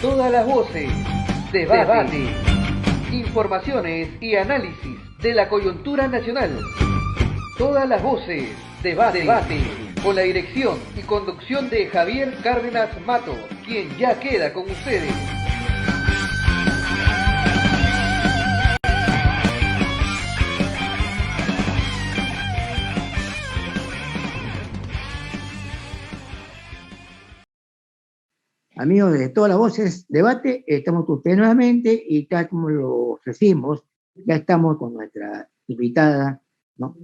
Todas las voces, debate, informaciones y análisis de la coyuntura nacional. Todas las voces, debate, con la dirección y conducción de Javier Cárdenas Mato, quien ya queda con ustedes. Amigos de Todas las Voces, debate, estamos con ustedes nuevamente y tal como lo ofrecimos, ya estamos con nuestra invitada, ¿no?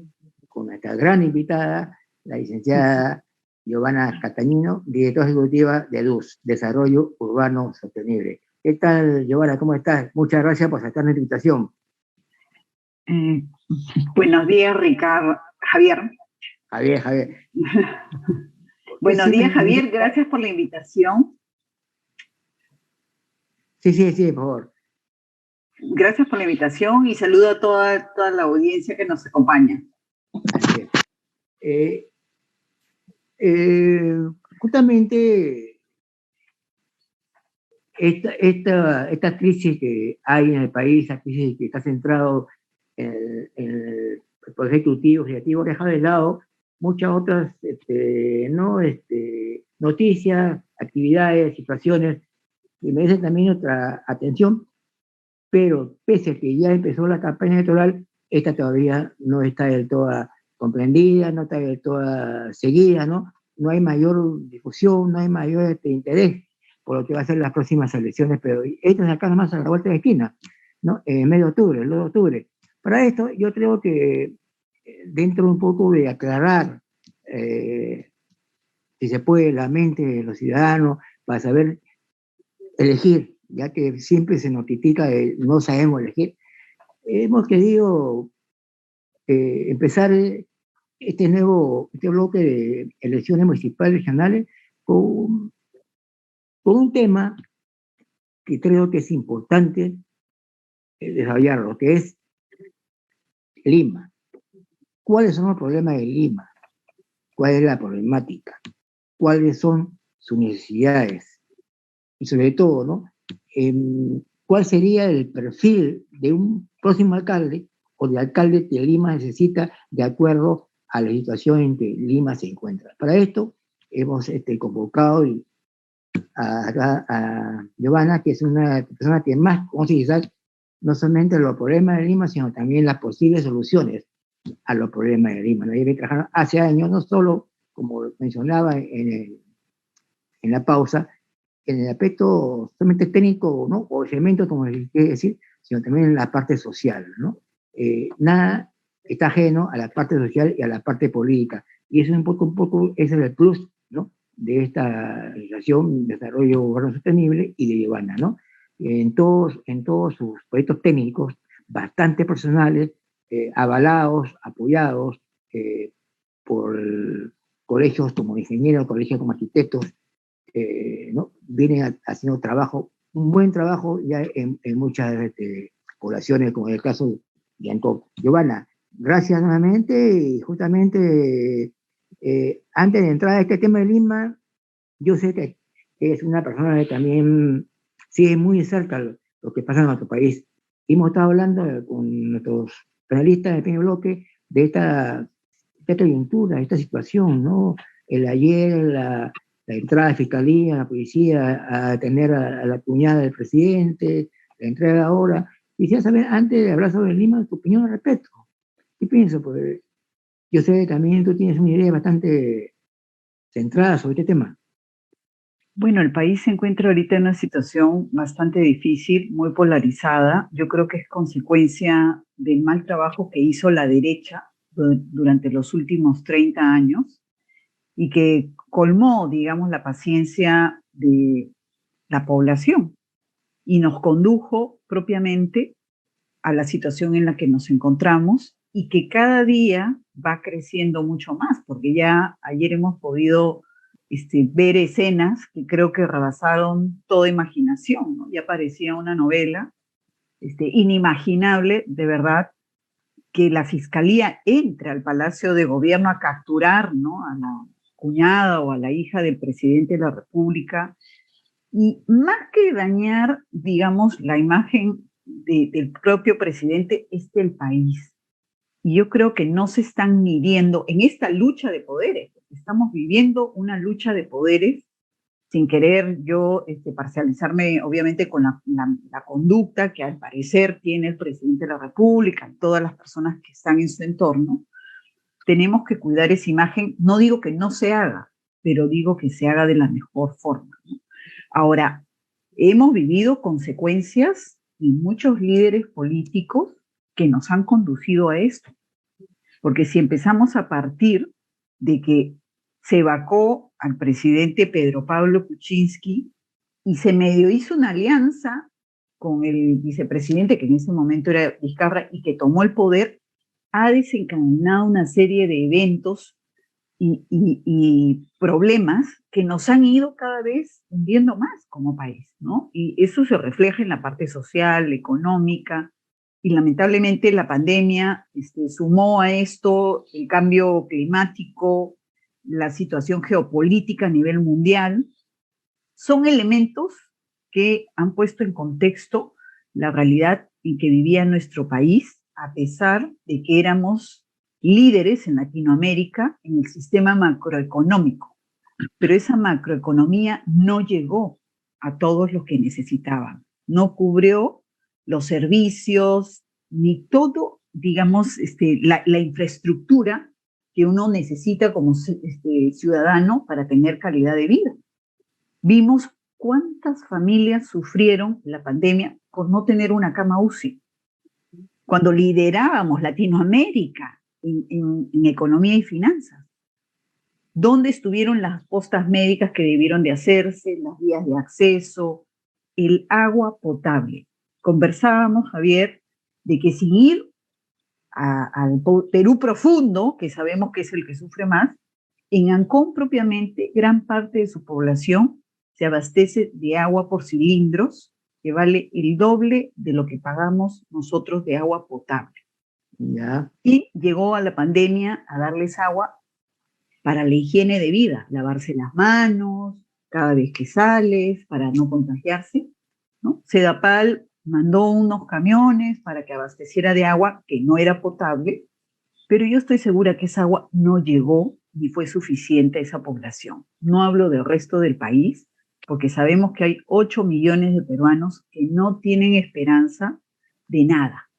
Con nuestra gran invitada, la licenciada Giovanna Castañino, directora ejecutiva de DUS, Desarrollo Urbano Sostenible. ¿Qué tal, Giovanna? ¿Cómo estás? Muchas gracias por aceptar nuestra invitación. Buenos días, Ricardo. Javier. Javier. Buenos días, Javier. Gracias por la invitación. Sí, por favor. Gracias por la invitación y saludo a toda la audiencia que nos acompaña. Así es. Justamente esta crisis que hay en el país, esta crisis que está centrado en el Poder Ejecutivo, deja de lado muchas otras noticias, actividades, situaciones que merecen también otra atención, pero pese a que ya empezó la campaña electoral, esta todavía no está del todo comprendida, no está del todo seguida, ¿no? No hay mayor difusión, no hay mayor interés por lo que va a ser las próximas elecciones, pero esto es acá nomás a la vuelta de la esquina, ¿no? En mes de octubre, el 2 de octubre. Para esto, yo creo que dentro un poco de aclarar, si se puede, la mente de los ciudadanos para saber elegir, ya que siempre se nos critica de no sabemos elegir, hemos querido empezar este bloque de elecciones municipales regionales con un tema que creo que es importante desarrollarlo, que es Lima. ¿Cuáles son los problemas de Lima? ¿Cuál es la problemática? ¿Cuáles son sus necesidades? Y sobre todo, ¿no? ¿Cuál sería el perfil de un próximo alcalde o de alcalde que Lima necesita de acuerdo a la situación en que Lima se encuentra? Para esto hemos convocado a Giovanna, que es una persona que más conoce quizás no solamente los problemas de Lima, sino también las posibles soluciones a los problemas de Lima. Ella viene trabajando hace años, no solo, como mencionaba en la pausa, en el aspecto solamente técnico, ¿no? O elementos, como se quiere decir, sino también en la parte social, ¿no? Nada está ajeno a la parte social y a la parte política. Y eso un poco, ese es el plus, ¿no? De esta relación de desarrollo urbano sostenible y de Giovanna, ¿no? En todos sus proyectos técnicos, bastante personales, avalados, apoyados por colegios como ingenieros, colegios como arquitectos, ¿no? Vienen haciendo un buen trabajo ya en muchas poblaciones, como en el caso de Antón. Giovanna, gracias nuevamente, y justamente antes de entrar a este tema de Lima, yo sé que es una persona que también sigue muy de cerca lo que pasa en nuestro país. Hemos estado hablando con nuestros panelistas del primer bloque de esta coyuntura, de esta situación, ¿no? El ayer, la entrada de fiscalía, la policía a detener a la cuñada del presidente, la entrega ahora. Quisiera saber, antes de hablar sobre Lima, tu opinión al respecto. ¿Qué piensas? Porque yo sé que también tú tienes una idea bastante centrada sobre este tema. Bueno, el país se encuentra ahorita en una situación bastante difícil, muy polarizada. Yo creo que es consecuencia del mal trabajo que hizo la derecha durante los últimos 30 años y que colmó, digamos, la paciencia de la población y nos condujo propiamente a la situación en la que nos encontramos y que cada día va creciendo mucho más, porque ya ayer hemos podido ver escenas que creo que rebasaron toda imaginación, ¿no? Ya parecía una novela inimaginable, de verdad, que la fiscalía entre al Palacio de Gobierno a capturar, ¿no?, a la cuñada o a la hija del presidente de la República. Y más que dañar, digamos, la imagen del propio presidente, es del país. Y yo creo que no se están midiendo en esta lucha de poderes. Estamos viviendo una lucha de poderes, sin querer yo parcializarme, obviamente, con la conducta que al parecer tiene el presidente de la República y todas las personas que están en su entorno. Tenemos que cuidar esa imagen. No digo que no se haga, pero digo que se haga de la mejor forma, ¿no? Ahora, hemos vivido consecuencias y muchos líderes políticos que nos han conducido a esto. Porque si empezamos a partir de que se vacó al presidente Pedro Pablo Kuczynski y se medio hizo una alianza con el vicepresidente, que en ese momento era Vizcarra, y que tomó el poder, ha desencadenado una serie de eventos y problemas que nos han ido cada vez hundiendo más como país, ¿no? Y eso se refleja en la parte social, económica, y lamentablemente la pandemia sumó a esto el cambio climático, la situación geopolítica a nivel mundial. Son elementos que han puesto en contexto la realidad en que vivía nuestro país, a pesar de que éramos líderes en Latinoamérica en el sistema macroeconómico. Pero esa macroeconomía no llegó a todos los que necesitaban, no cubrió los servicios, ni todo, digamos, la infraestructura que uno necesita como ciudadano para tener calidad de vida. Vimos cuántas familias sufrieron la pandemia por no tener una cama UCI. Cuando liderábamos Latinoamérica en economía y finanzas, ¿dónde estuvieron las postas médicas que debieron de hacerse, las vías de acceso, el agua potable? Conversábamos, Javier, de que sin ir al Perú profundo, que sabemos que es el que sufre más, en Ancón propiamente, gran parte de su población se abastece de agua por cilindros, que vale el doble de lo que pagamos nosotros de agua potable. Ya. Y llegó a la pandemia a darles agua para la higiene de vida, lavarse las manos cada vez que sales, para no contagiarse, ¿no? Sedapal mandó unos camiones para que abasteciera de agua que no era potable, pero yo estoy segura que esa agua no llegó ni fue suficiente a esa población. No hablo del resto del país, porque sabemos que hay 8 millones de peruanos que no tienen esperanza de nada.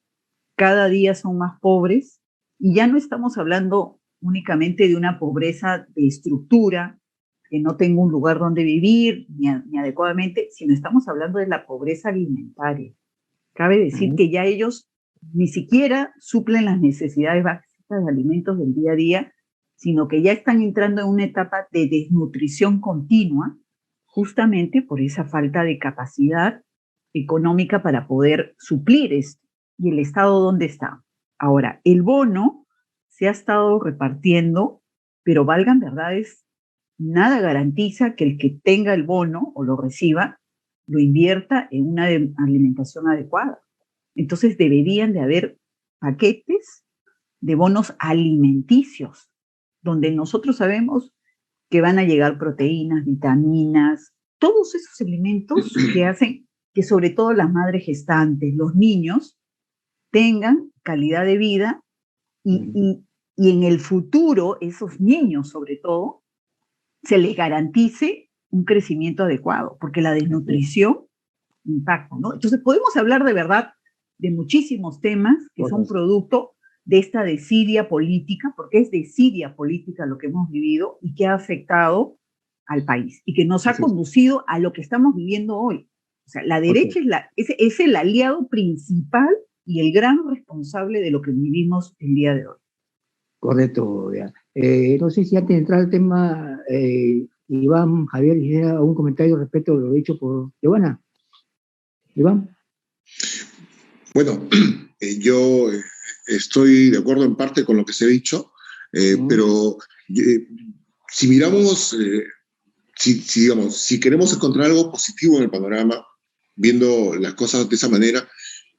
Cada día son más pobres y ya no estamos hablando únicamente de una pobreza de estructura, que no tengo un lugar donde vivir ni adecuadamente, sino estamos hablando de la pobreza alimentaria. Cabe decir que ya ellos ni siquiera suplen las necesidades básicas de alimentos del día a día, sino que ya están entrando en una etapa de desnutrición continua, justamente por esa falta de capacidad económica para poder suplir esto. ¿Y el Estado dónde está? Ahora, el bono se ha estado repartiendo, pero valgan verdades, nada garantiza que el que tenga el bono o lo reciba, lo invierta en una alimentación adecuada. Entonces deberían de haber paquetes de bonos alimenticios, donde nosotros sabemos que van a llegar proteínas, vitaminas, todos esos elementos que hacen que sobre todo las madres gestantes, los niños, tengan calidad de vida y en el futuro, esos niños sobre todo, se les garantice un crecimiento adecuado, porque la desnutrición impacta, ¿no? Entonces podemos hablar de verdad de muchísimos temas que son producto de esta desidia política, porque es desidia política lo que hemos vivido y que ha afectado al país y que nos ha conducido a lo que estamos viviendo hoy. O sea, la derecha es el aliado principal y el gran responsable de lo que vivimos el día de hoy. Correcto, ya. No sé si antes de entrar al tema, Iván, Javier, quisiera algún comentario respecto a lo dicho por Giovanna. Iván. Bueno, yo estoy de acuerdo en parte con lo que se ha dicho, pero si miramos, digamos, si queremos encontrar algo positivo en el panorama, viendo las cosas de esa manera,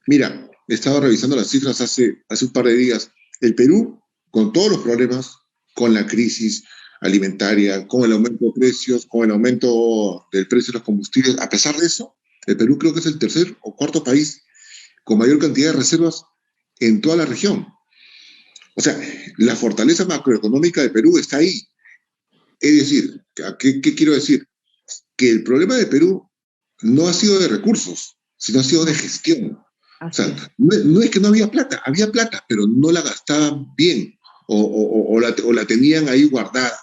mira, he estado revisando las cifras hace un par de días. El Perú, con todos los problemas, con la crisis alimentaria, con el aumento de precios, con el aumento del precio de los combustibles, a pesar de eso, el Perú creo que es el tercer o cuarto país con mayor cantidad de reservas en toda la región. O sea, la fortaleza macroeconómica de Perú está ahí. Es decir, ¿qué quiero decir? Que el problema de Perú no ha sido de recursos, sino ha sido de gestión. O sea, no es que no había plata, pero no la gastaban bien o la tenían ahí guardada.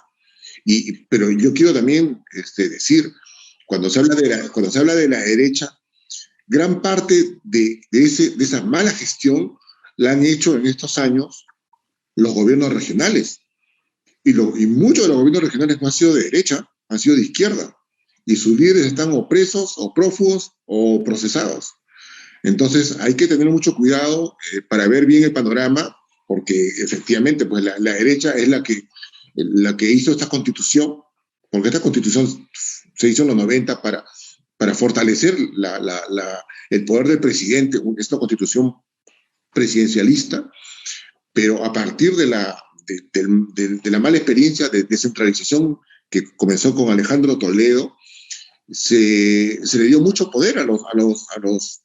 Pero yo quiero también decir, cuando se habla de la derecha, gran parte de esa mala gestión la han hecho en estos años los gobiernos regionales. Y muchos de los gobiernos regionales no han sido de derecha, han sido de izquierda. Y sus líderes están o presos, o prófugos, o procesados. Entonces hay que tener mucho cuidado para ver bien el panorama, porque efectivamente pues la derecha es la que hizo esta constitución, porque esta constitución se hizo en los 90 para fortalecer el poder del presidente, esta constitución presidencialista, pero a partir de la mala experiencia de descentralización que comenzó con Alejandro Toledo, se le dio mucho poder a los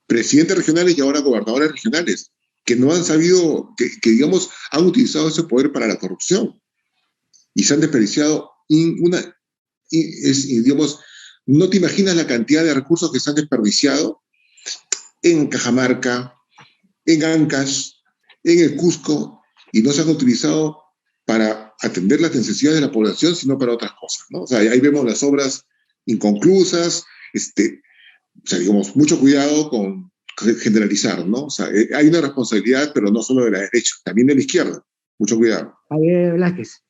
presidentes regionales y ahora gobernadores regionales, que no han sabido, que digamos, han utilizado ese poder para la corrupción y se han desperdiciado digamos, no te imaginas la cantidad de recursos que se han desperdiciado en Cajamarca, en Ancash, en el Cusco, y no se han utilizado para atender las necesidades de la población, sino para otras cosas, ¿no? O sea, ahí vemos las obras inconclusas, o sea, digamos, mucho cuidado con generalizar, ¿no? O sea, hay una responsabilidad, pero no solo de la derecha, también de la izquierda. Mucho cuidado. Javier Velázquez.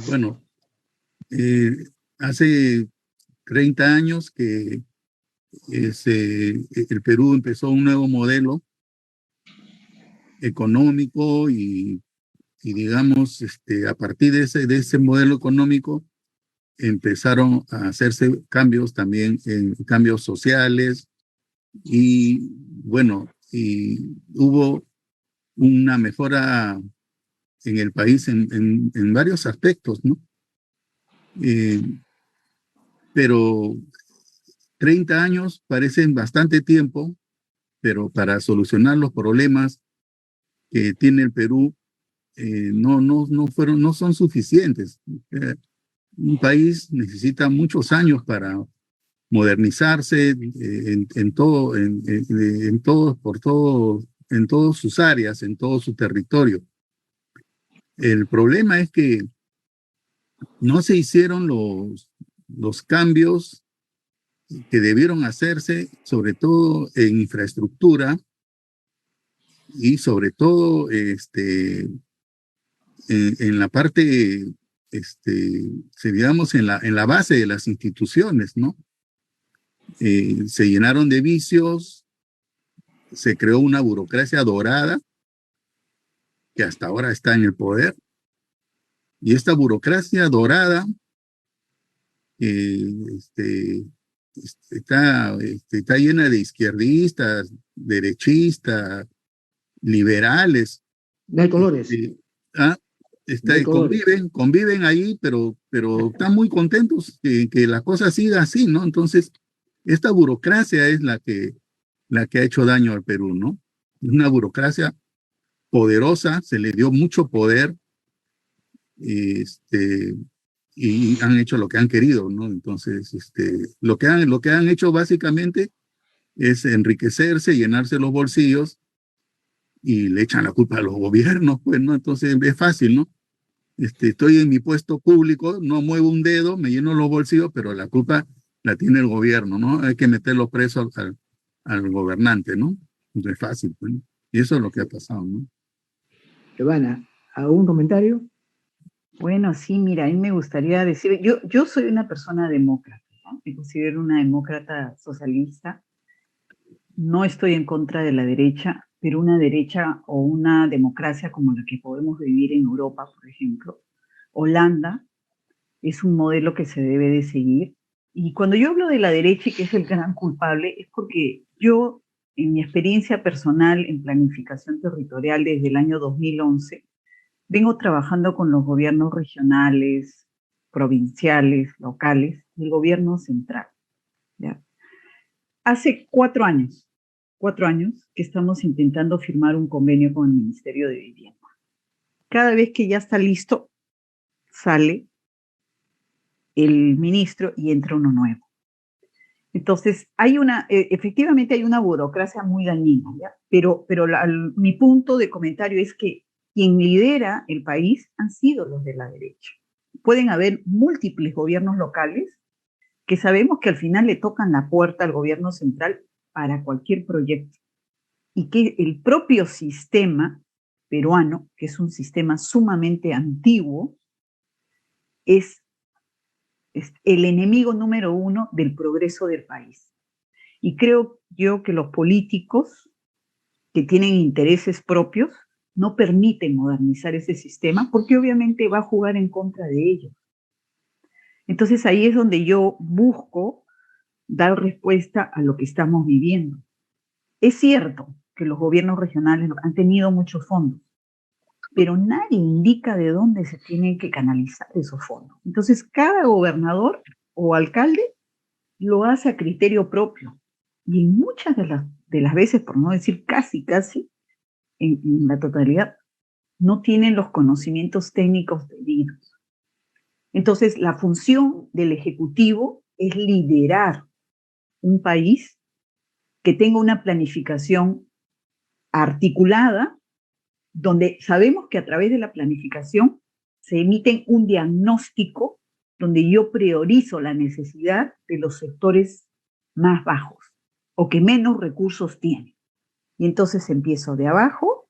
Bueno, hace 30 años que el Perú empezó un nuevo modelo económico y digamos, a partir de ese modelo económico empezaron a hacerse cambios también, cambios sociales y bueno, y hubo una mejora en el país en varios aspectos, ¿no? Pero 30 años parecen bastante tiempo, pero para solucionar los problemas que tiene el Perú, no son suficientes. Un país necesita muchos años para modernizarse en todas sus áreas, en todo su territorio. El problema es que no se hicieron los cambios que debieron hacerse, sobre todo en infraestructura y sobre todo en la parte, digamos, en la base de las instituciones, ¿no? Se llenaron de vicios, se creó una burocracia dorada que hasta ahora está en el poder, y esta burocracia dorada está llena de izquierdistas, derechistas, liberales. De colores. Conviven ahí, pero están muy contentos que la cosa siga así, ¿no? Entonces, esta burocracia es la que ha hecho daño al Perú, ¿no? Es una burocracia poderosa, se le dio mucho poder, y han hecho lo que han querido, ¿no? Entonces, lo que han hecho básicamente es enriquecerse, llenarse los bolsillos y le echan la culpa a los gobiernos, pues, ¿no? Entonces es fácil, ¿no? Estoy en mi puesto público, no muevo un dedo, me lleno los bolsillos, pero la culpa la tiene el gobierno, ¿no? Hay que meterlo preso al gobernante, ¿no? No es fácil, pues, ¿no? Y eso es lo que ha pasado, ¿no? Giovanna, ¿algún comentario? Bueno, sí, mira, a mí me gustaría decir, yo soy una persona demócrata, ¿no? Me considero una demócrata socialista. No estoy en contra de la derecha, pero una derecha o una democracia como la que podemos vivir en Europa, por ejemplo, Holanda, es un modelo que se debe de seguir. Y cuando yo hablo de la derecha y que es el gran culpable, es porque yo en mi experiencia personal en planificación territorial desde el año 2011, vengo trabajando con los gobiernos regionales, provinciales, locales y el gobierno central. ¿Ya? Hace 4 años que estamos intentando firmar un convenio con el Ministerio de Vivienda. Cada vez que ya está listo, sale el ministro y entra uno nuevo. Entonces, efectivamente hay una burocracia muy dañina, ¿ya? Pero mi punto de comentario es que quien lidera el país han sido los de la derecha. Pueden haber múltiples gobiernos locales que sabemos que al final le tocan la puerta al gobierno central para cualquier proyecto. Y que el propio sistema peruano, que es un sistema sumamente antiguo, es el enemigo número uno del progreso del país. Y creo yo que los políticos que tienen intereses propios no permiten modernizar ese sistema porque obviamente va a jugar en contra de ellos. Entonces ahí es donde yo busco dar respuesta a lo que estamos viviendo. Es cierto que los gobiernos regionales han tenido muchos fondos, pero nadie indica de dónde se tienen que canalizar esos fondos. Entonces, cada gobernador o alcalde lo hace a criterio propio. Y en muchas de las veces, por no decir casi, en la totalidad, no tienen los conocimientos técnicos debidos. Entonces, la función del Ejecutivo es liderar un país que tenga una planificación articulada, donde sabemos que a través de la planificación se emite un diagnóstico donde yo priorizo la necesidad de los sectores más bajos o que menos recursos tienen. Y entonces empiezo de abajo,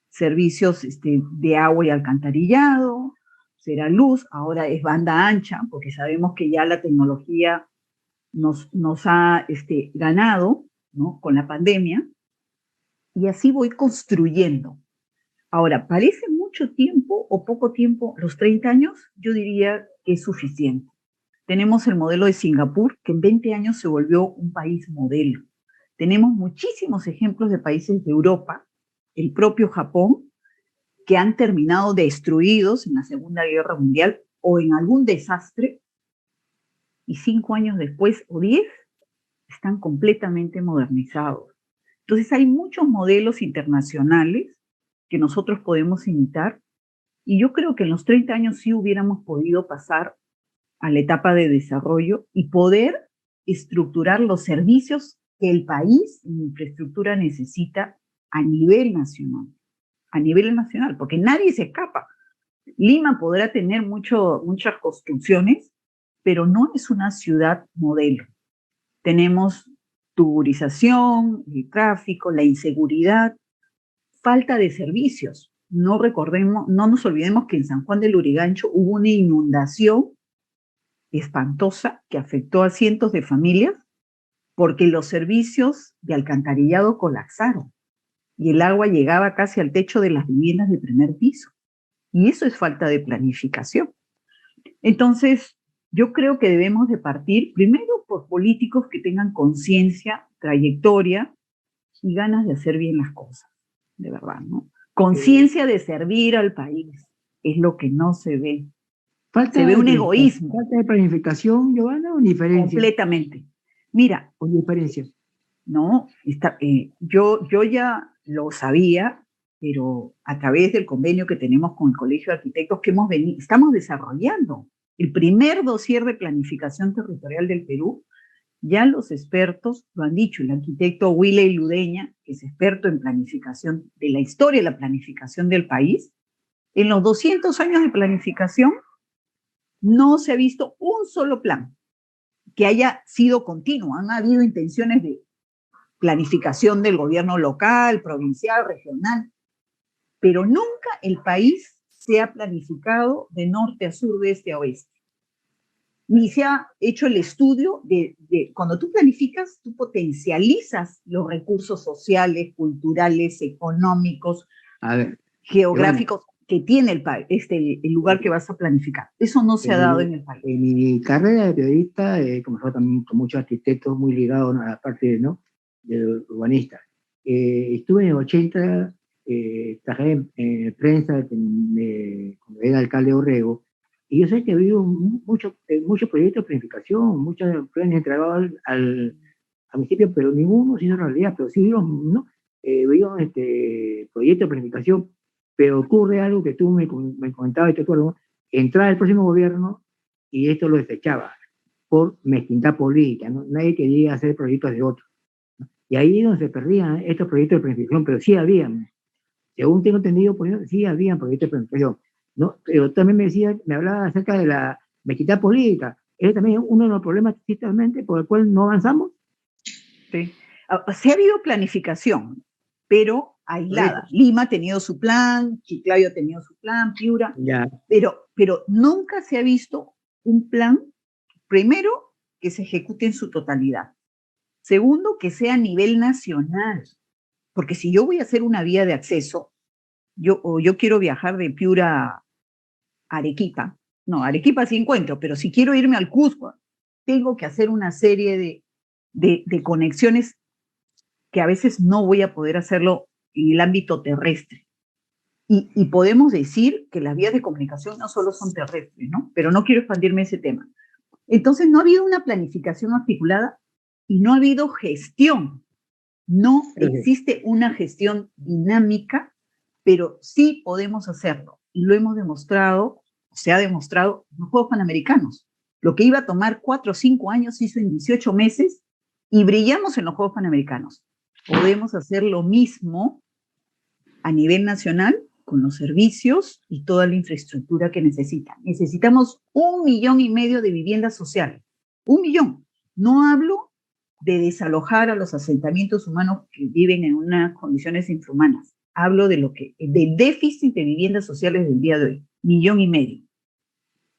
servicios de agua y alcantarillado, será luz, ahora es banda ancha, porque sabemos que ya la tecnología nos ha ganado, ¿no?, con la pandemia, y así voy construyendo. Ahora, ¿parece mucho tiempo o poco tiempo los 30 años? Yo diría que es suficiente. Tenemos el modelo de Singapur, que en 20 años se volvió un país modelo. Tenemos muchísimos ejemplos de países de Europa, el propio Japón, que han terminado destruidos en la Segunda Guerra Mundial o en algún desastre, y 5 años después o 10 están completamente modernizados. Entonces hay muchos modelos internacionales que nosotros podemos imitar, y yo creo que en los 30 años sí hubiéramos podido pasar a la etapa de desarrollo y poder estructurar los servicios que el país en infraestructura necesita a nivel nacional, porque nadie se escapa. Lima podrá tener muchas construcciones, pero no es una ciudad modelo. Tenemos tuburización, el tráfico, la inseguridad, falta de servicios. No nos olvidemos que en San Juan del Lurigancho hubo una inundación espantosa que afectó a cientos de familias porque los servicios de alcantarillado colapsaron y el agua llegaba casi al techo de las viviendas de primer piso. Y eso es falta de planificación. Entonces, yo creo que debemos de partir primero por políticos que tengan conciencia, trayectoria y ganas de hacer bien las cosas, de verdad, ¿no? Conciencia de servir al país es lo que no se ve. Se ve un egoísmo. ¿Falta de planificación, Giovanna, o diferencia? Completamente. Mira. ¿O diferencia? No, yo ya lo sabía, pero a través del convenio que tenemos con el Colegio de Arquitectos que estamos desarrollando el primer dossier de planificación territorial del Perú. Ya los expertos lo han dicho, el arquitecto Willy Ludeña, que es experto en planificación, de la historia de la planificación del país, en los 200 años de planificación no se ha visto un solo plan que haya sido continuo. Han habido intenciones de planificación del gobierno local, provincial, regional, pero nunca el país se ha planificado de norte a sur, de este a oeste. Ni se ha hecho el estudio de cuando tú planificas, tú potencializas los recursos sociales, culturales, económicos, geográficos que tiene el lugar que vas a planificar. Eso no se ha dado en el país. En mi carrera de periodista, como yo también con muchos arquitectos muy ligados a la parte, ¿no?, del urbanista. Estuve en el 80, trabajé en prensa cuando era alcalde de Orrego, y yo sé que ha habido muchos proyectos de planificación, muchos planes entregados al municipio, pero ninguno se hizo realidad, pero sí vieron, ¿no? Vieron proyectos de planificación, pero ocurre algo que tú me comentabas, y te acuerdo, entraba el próximo gobierno y esto lo desechaba por mezquindad política, ¿no? Nadie quería hacer proyectos de otros, ¿no? Y ahí es donde se perdían estos proyectos de planificación, pero sí habían, según tengo entendido, sí habían proyectos de planificación, ¿no? Pero también me hablaba acerca de la mezquindad política. Es también uno de los problemas, ciertamente, por el cual no avanzamos. Sí. Sí ha habido planificación, pero aislada. Lima ha tenido su plan, Chiclayo ha tenido su plan, Piura, ya. Pero nunca se ha visto un plan, primero, que se ejecute en su totalidad. Segundo, que sea a nivel nacional. Porque si yo voy a hacer una vía de acceso, yo quiero viajar de Piura a Arequipa. No, Arequipa sí encuentro, pero si quiero irme al Cusco, tengo que hacer una serie de conexiones que a veces no voy a poder hacerlo en el ámbito terrestre. Y podemos decir que las vías de comunicación no solo son terrestres, ¿no? Pero no quiero expandirme ese tema. Entonces, no ha habido una planificación articulada y no ha habido gestión. No existe una gestión dinámica, pero sí podemos hacerlo. Y lo hemos demostrado, se ha demostrado en los Juegos Panamericanos. Lo que iba a tomar 4 o 5 años se hizo en 18 meses y brillamos en los Juegos Panamericanos. Podemos hacer lo mismo a nivel nacional con los servicios y toda la infraestructura que necesitan. Necesitamos 1,5 millones de viviendas sociales. 1 millón. No hablo de desalojar a los asentamientos humanos que viven en unas condiciones infrahumanas. Hablo del déficit de viviendas sociales del día de hoy. 1,5 millones.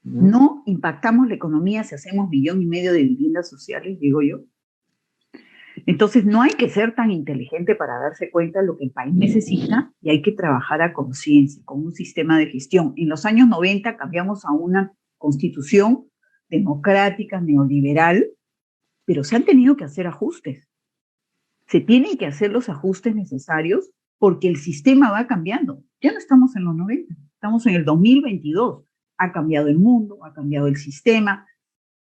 No impactamos la economía si hacemos 1,5 millones de viviendas sociales, digo yo. Entonces, no hay que ser tan inteligente para darse cuenta de lo que el país necesita y hay que trabajar a conciencia, con un sistema de gestión. En los años 90 cambiamos a una constitución democrática, neoliberal, pero se han tenido que hacer ajustes. Se tienen que hacer los ajustes necesarios porque el sistema va cambiando. Ya no estamos en los 90, estamos en el 2022. Ha cambiado el mundo, ha cambiado el sistema,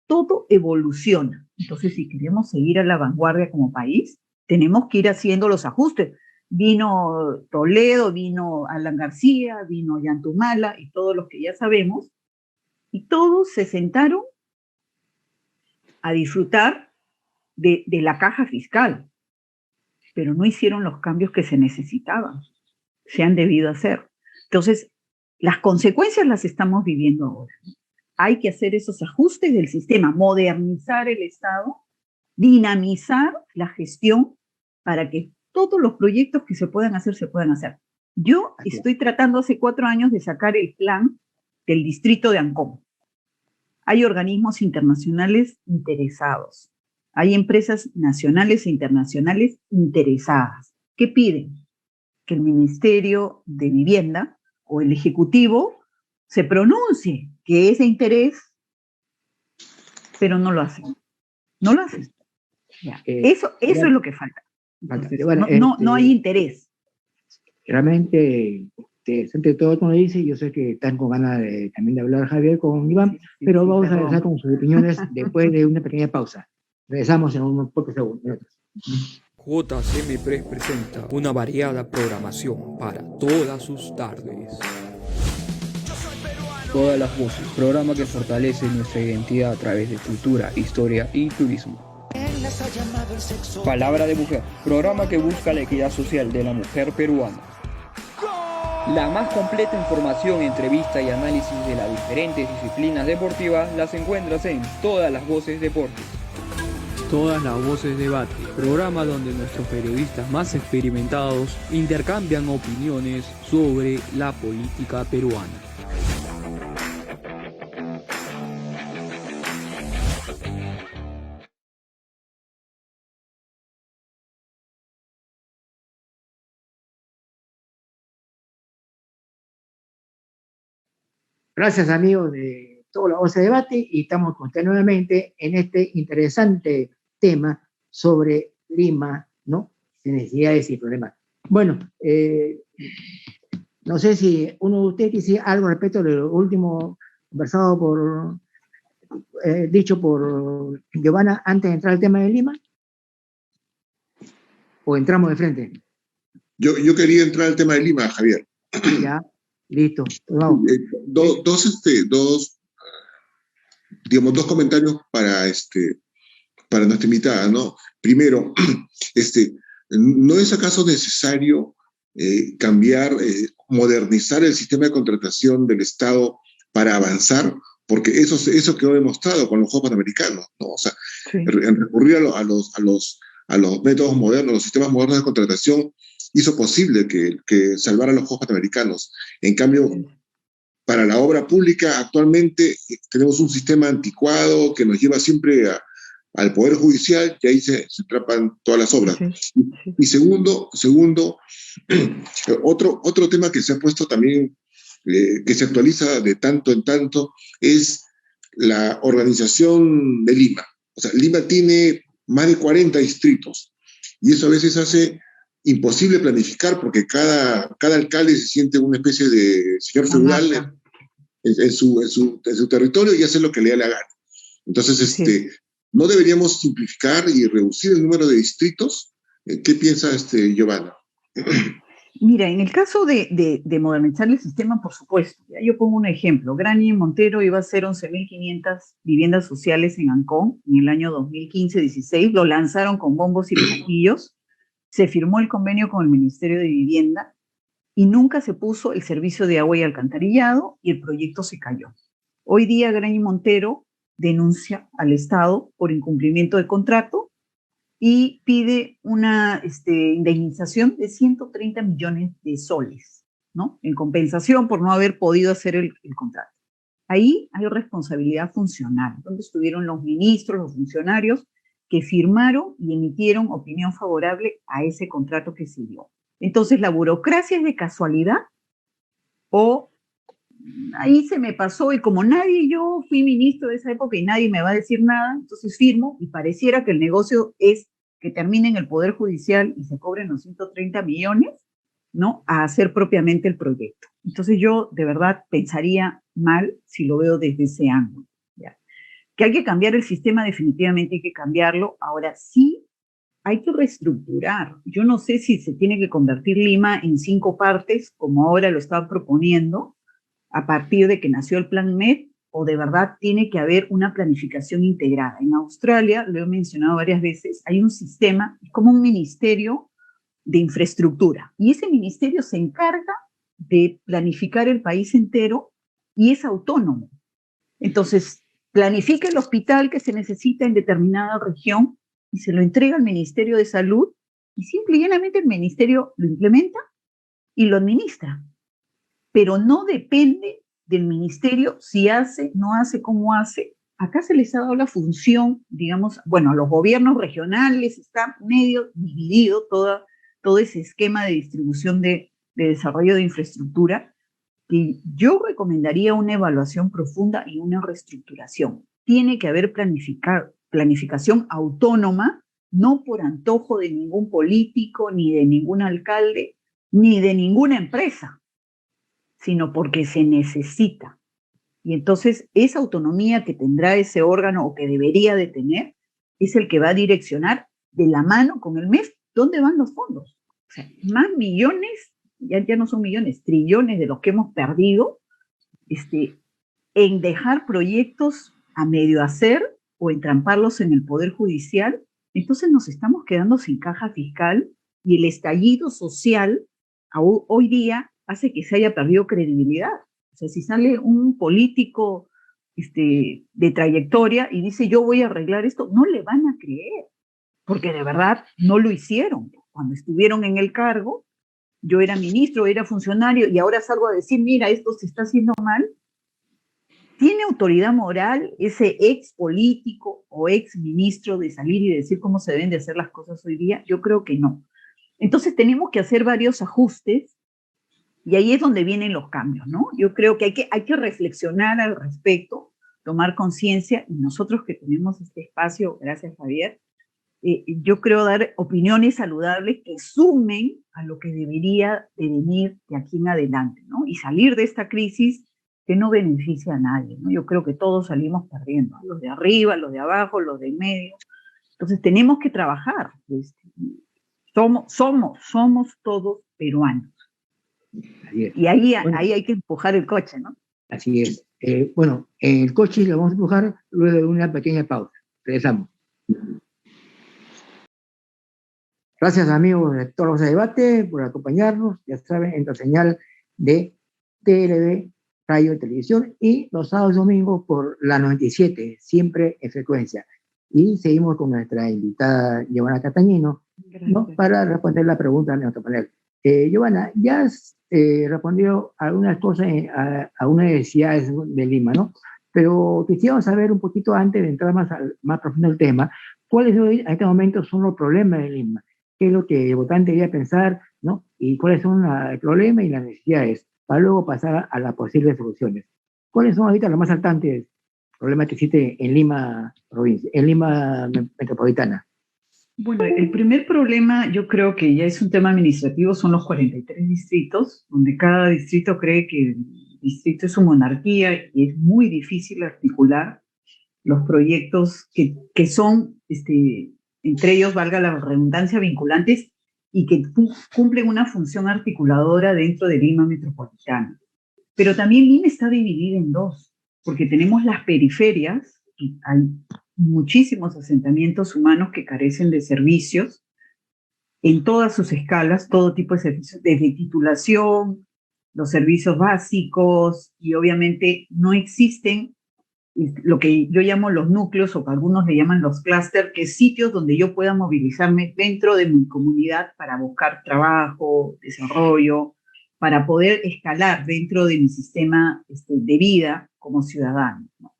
todo evoluciona. Entonces, si queremos seguir a la vanguardia como país, tenemos que ir haciendo los ajustes. Vino Toledo, vino Alan García, vino Yantumala y todos los que ya sabemos, y todos se sentaron a disfrutar de la caja fiscal, pero no hicieron los cambios que se necesitaban, se han debido hacer. Entonces, las consecuencias las estamos viviendo ahora. Hay que hacer esos ajustes del sistema, modernizar el Estado, dinamizar la gestión para que todos los proyectos que se puedan hacer, se puedan hacer. Yo estoy tratando hace 4 años de sacar el plan del distrito de Ancón. Hay organismos internacionales interesados. Hay empresas nacionales e internacionales interesadas. ¿Qué piden? Que el Ministerio de Vivienda o el Ejecutivo se pronuncie que es de interés, pero no lo hacen. No lo hacen. Eso es lo que falta. Entonces, bueno, no hay interés. Realmente, interesante todo como dice. Yo sé que están con ganas también de hablar Javier con Iván, pero vamos a regresar con sus opiniones después de una pequeña pausa. Regresamos en unos pocos segundos. JCM Press presenta una variada programación para todas sus tardes. Todas las voces, programa que fortalece nuestra identidad a través de cultura, historia y turismo. Palabra de Mujer, programa que busca la equidad social de la mujer peruana. La más completa información, entrevista y análisis de las diferentes disciplinas deportivas las encuentras en Todas las Voces Deportes. Todas las Voces Debate, programa donde nuestros periodistas más experimentados intercambian opiniones sobre la política peruana. Gracias, amigos de Todas las Voces de Debate, y estamos con usted nuevamente en este interesante tema sobre Lima ¿no? Sin necesidades y problemas. Bueno, no sé si uno de ustedes dice algo respecto de lo último conversado dicho por Giovanna antes de entrar al tema de Lima, o entramos de frente. Yo quería entrar al tema de Lima, Javier. Ya, listo. Vamos. Dos comentarios para nuestra invitada, ¿no? Primero, ¿no es acaso necesario modernizar el sistema de contratación del Estado para avanzar? Porque eso quedó demostrado con los Juegos Panamericanos, ¿no? O sea, sí. Recurrir a los métodos modernos, los sistemas modernos de contratación, hizo posible que salvara los Juegos Panamericanos. En cambio, para la obra pública, actualmente tenemos un sistema anticuado que nos lleva siempre al Poder Judicial, y ahí se atrapan todas las obras. Sí. Y segundo, otro tema que se ha puesto también, que se actualiza de tanto en tanto, es la organización de Lima. O sea, Lima tiene más de 40 distritos, y eso a veces hace imposible planificar, porque cada alcalde se siente una especie de señor feudal en su territorio y hace lo que le da la gana. Entonces, ¿no deberíamos simplificar y reducir el número de distritos? ¿Qué piensa Giovanna? Mira, en el caso de modernizar el sistema, por supuesto, ya yo pongo un ejemplo. Graña y Montero iba a hacer 11.500 viviendas sociales en Ancón en el año 2015-16, lo lanzaron con bombos y platillos, se firmó el convenio con el Ministerio de Vivienda y nunca se puso el servicio de agua y alcantarillado y el proyecto se cayó. Hoy día Graña y Montero denuncia al Estado por incumplimiento de contrato y pide una indemnización de 130 millones de soles, ¿no? En compensación por no haber podido hacer el contrato. Ahí hay responsabilidad funcional, donde estuvieron los ministros, los funcionarios que firmaron y emitieron opinión favorable a ese contrato que se dio. Entonces, ¿la burocracia es de casualidad? ¿O ahí se me pasó y como yo fui ministro de esa época y nadie me va a decir nada, entonces firmo y pareciera que el negocio es que termine en el Poder Judicial y se cobren los 130 millones, ¿no? A hacer propiamente el proyecto. Entonces yo de verdad pensaría mal si lo veo desde ese ángulo. ¿Ya? Que hay que cambiar el sistema, definitivamente hay que cambiarlo. Ahora sí hay que reestructurar. Yo no sé si se tiene que convertir Lima en 5 partes, como ahora lo están proponiendo, a partir de que nació el Plan MED, o de verdad tiene que haber una planificación integrada. En Australia, lo he mencionado varias veces, hay un sistema, como un ministerio de infraestructura, y ese ministerio se encarga de planificar el país entero y es autónomo. Entonces, planifica el hospital que se necesita en determinada región y se lo entrega al Ministerio de Salud y simple y llanamente el ministerio lo implementa y lo administra. Pero no depende del ministerio si hace, no hace, cómo hace. Acá se les ha dado la función, digamos, bueno, a los gobiernos regionales está medio dividido todo ese esquema de distribución de desarrollo de infraestructura, que yo recomendaría una evaluación profunda y una reestructuración. Tiene que haber planificación autónoma, no por antojo de ningún político, ni de ningún alcalde, ni de ninguna empresa, sino porque se necesita. Y entonces esa autonomía que tendrá ese órgano o que debería de tener es el que va a direccionar de la mano con el MEF dónde van los fondos. O sea, más millones, ya no son millones, trillones de los que hemos perdido en dejar proyectos a medio hacer o entramparlos en el Poder Judicial. Entonces nos estamos quedando sin caja fiscal y el estallido social hoy día hace que se haya perdido credibilidad. O sea, si sale un político de trayectoria y dice yo voy a arreglar esto, no le van a creer, porque de verdad no lo hicieron. Cuando estuvieron en el cargo, yo era ministro, era funcionario, y ahora salgo a decir, mira, esto se está haciendo mal. ¿Tiene autoridad moral ese ex político o ex ministro de salir y decir cómo se deben de hacer las cosas hoy día? Yo creo que no. Entonces tenemos que hacer varios ajustes, y ahí es donde vienen los cambios, ¿no? Yo creo que hay que reflexionar al respecto, tomar conciencia, y nosotros que tenemos este espacio, gracias Javier, yo creo dar opiniones saludables que sumen a lo que debería de venir de aquí en adelante, ¿no? Y salir de esta crisis que no beneficia a nadie, ¿no? Yo creo que todos salimos perdiendo, los de arriba, los de abajo, los de en medio. Entonces tenemos que trabajar. Somos todos peruanos. Y ahí hay que empujar el coche, ¿no? Así es. Bueno, el coche lo vamos a empujar luego de una pequeña pausa. Regresamos. Gracias, amigos de Todos los Debate, por acompañarnos. Ya saben, en la señal de TLV, radio y televisión, y los sábados y domingos por la 97, siempre en frecuencia. Y seguimos con nuestra invitada, Giovanna Castañino, ¿no? Para responder la pregunta de nuestro panel. Giovanna, ya has respondido algunas cosas a unas necesidades de Lima, ¿no? Pero quisiéramos saber un poquito antes de entrar más profundo en el tema, ¿cuáles hoy, en este momento son los problemas de Lima? ¿Qué es lo que el votante debería pensar, ¿no? Y cuáles son el problema y las necesidades, para luego pasar a las posibles soluciones. ¿Cuáles son ahorita los más saltantes problemas que existe en Lima provincia, en Lima metropolitana? Bueno, el primer problema, yo creo que ya es un tema administrativo, son los 43 distritos, donde cada distrito cree que el distrito es su monarquía y es muy difícil articular los proyectos que son, entre ellos, valga la redundancia, vinculantes y que cumplen una función articuladora dentro de Lima metropolitana. Pero también Lima está dividida en dos, porque tenemos las periferias, y hay muchísimos asentamientos humanos que carecen de servicios en todas sus escalas, todo tipo de servicios, desde titulación, los servicios básicos, y obviamente no existen lo que yo llamo los núcleos, o que algunos le llaman los clústeres, que es sitios donde yo pueda movilizarme dentro de mi comunidad para buscar trabajo, desarrollo, para poder escalar dentro de mi sistema de vida como ciudadano, ¿no?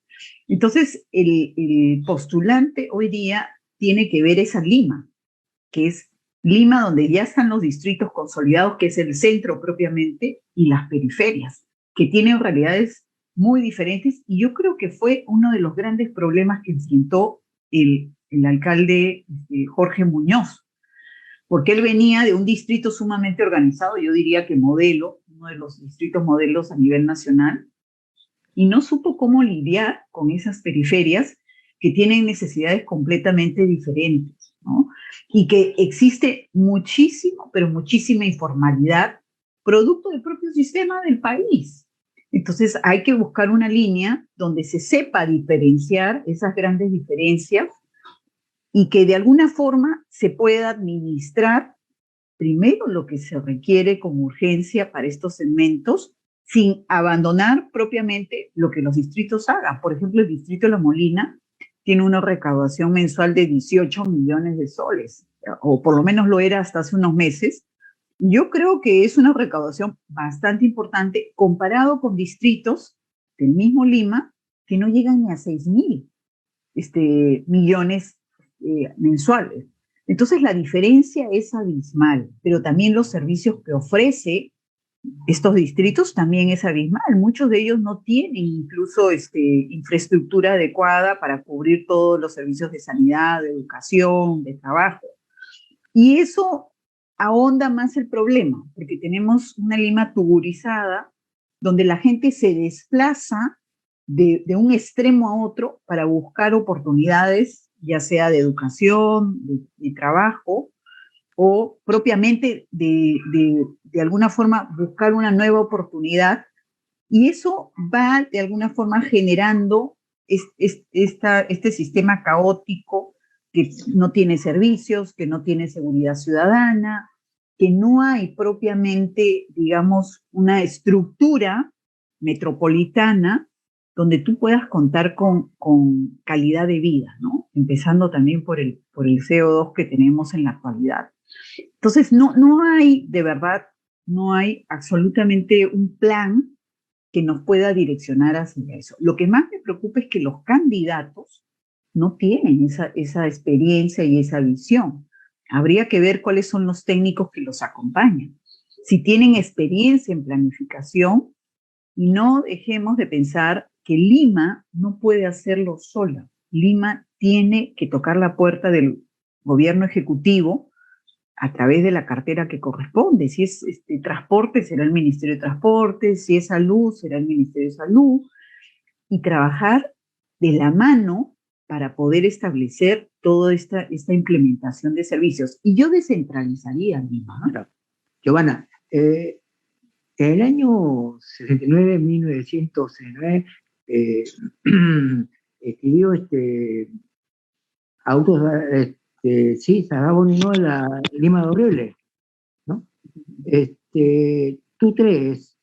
Entonces, el postulante hoy día tiene que ver esa Lima, que es Lima donde ya están los distritos consolidados, que es el centro propiamente, y las periferias, que tienen realidades muy diferentes, y yo creo que fue uno de los grandes problemas que enfrentó el alcalde Jorge Muñoz, porque él venía de un distrito sumamente organizado, yo diría que modelo, uno de los distritos modelos a nivel nacional, y no supo cómo lidiar con esas periferias que tienen necesidades completamente diferentes, ¿no? Y que existe muchísimo, pero muchísima informalidad, producto del propio sistema del país. Entonces hay que buscar una línea donde se sepa diferenciar esas grandes diferencias y que de alguna forma se pueda administrar primero lo que se requiere como urgencia para estos segmentos, sin abandonar propiamente lo que los distritos hagan. Por ejemplo, el distrito de La Molina tiene una recaudación mensual de 18 millones de soles, o por lo menos lo era hasta hace unos meses. Yo creo que es una recaudación bastante importante comparado con distritos del mismo Lima que no llegan ni a 6.000 millones mensuales. Entonces la diferencia es abismal, pero también los servicios que ofrece estos distritos también es abismal. Muchos de ellos no tienen incluso infraestructura adecuada para cubrir todos los servicios de sanidad, de educación, de trabajo. Y eso ahonda más el problema, porque tenemos una Lima tuburizada, donde la gente se desplaza de un extremo a otro para buscar oportunidades, ya sea de educación, de trabajo, o propiamente de alguna forma buscar una nueva oportunidad, y eso va de alguna forma generando este sistema caótico que no tiene servicios, que no tiene seguridad ciudadana, que no hay propiamente, digamos, una estructura metropolitana donde tú puedas contar con calidad de vida, ¿no? Empezando también por el CO2 que tenemos en la actualidad. Entonces, no hay, de verdad, no hay absolutamente un plan que nos pueda direccionar hacia eso. Lo que más me preocupa es que los candidatos no tienen esa experiencia y esa visión. Habría que ver cuáles son los técnicos que los acompañan. Si tienen experiencia en planificación, y no dejemos de pensar que Lima no puede hacerlo sola. Lima tiene que tocar la puerta del gobierno ejecutivo, a través de la cartera que corresponde. Si es transporte, será el Ministerio de Transporte, si es salud, será el Ministerio de Salud, y trabajar de la mano para poder establecer toda esta implementación de servicios. Y yo descentralizaría, Lima. Giovanna, en el año 69, 1969, escribió autos, sí, Sagaboni, ¿no? La Lima de Horrible, ¿no? ¿Tú crees,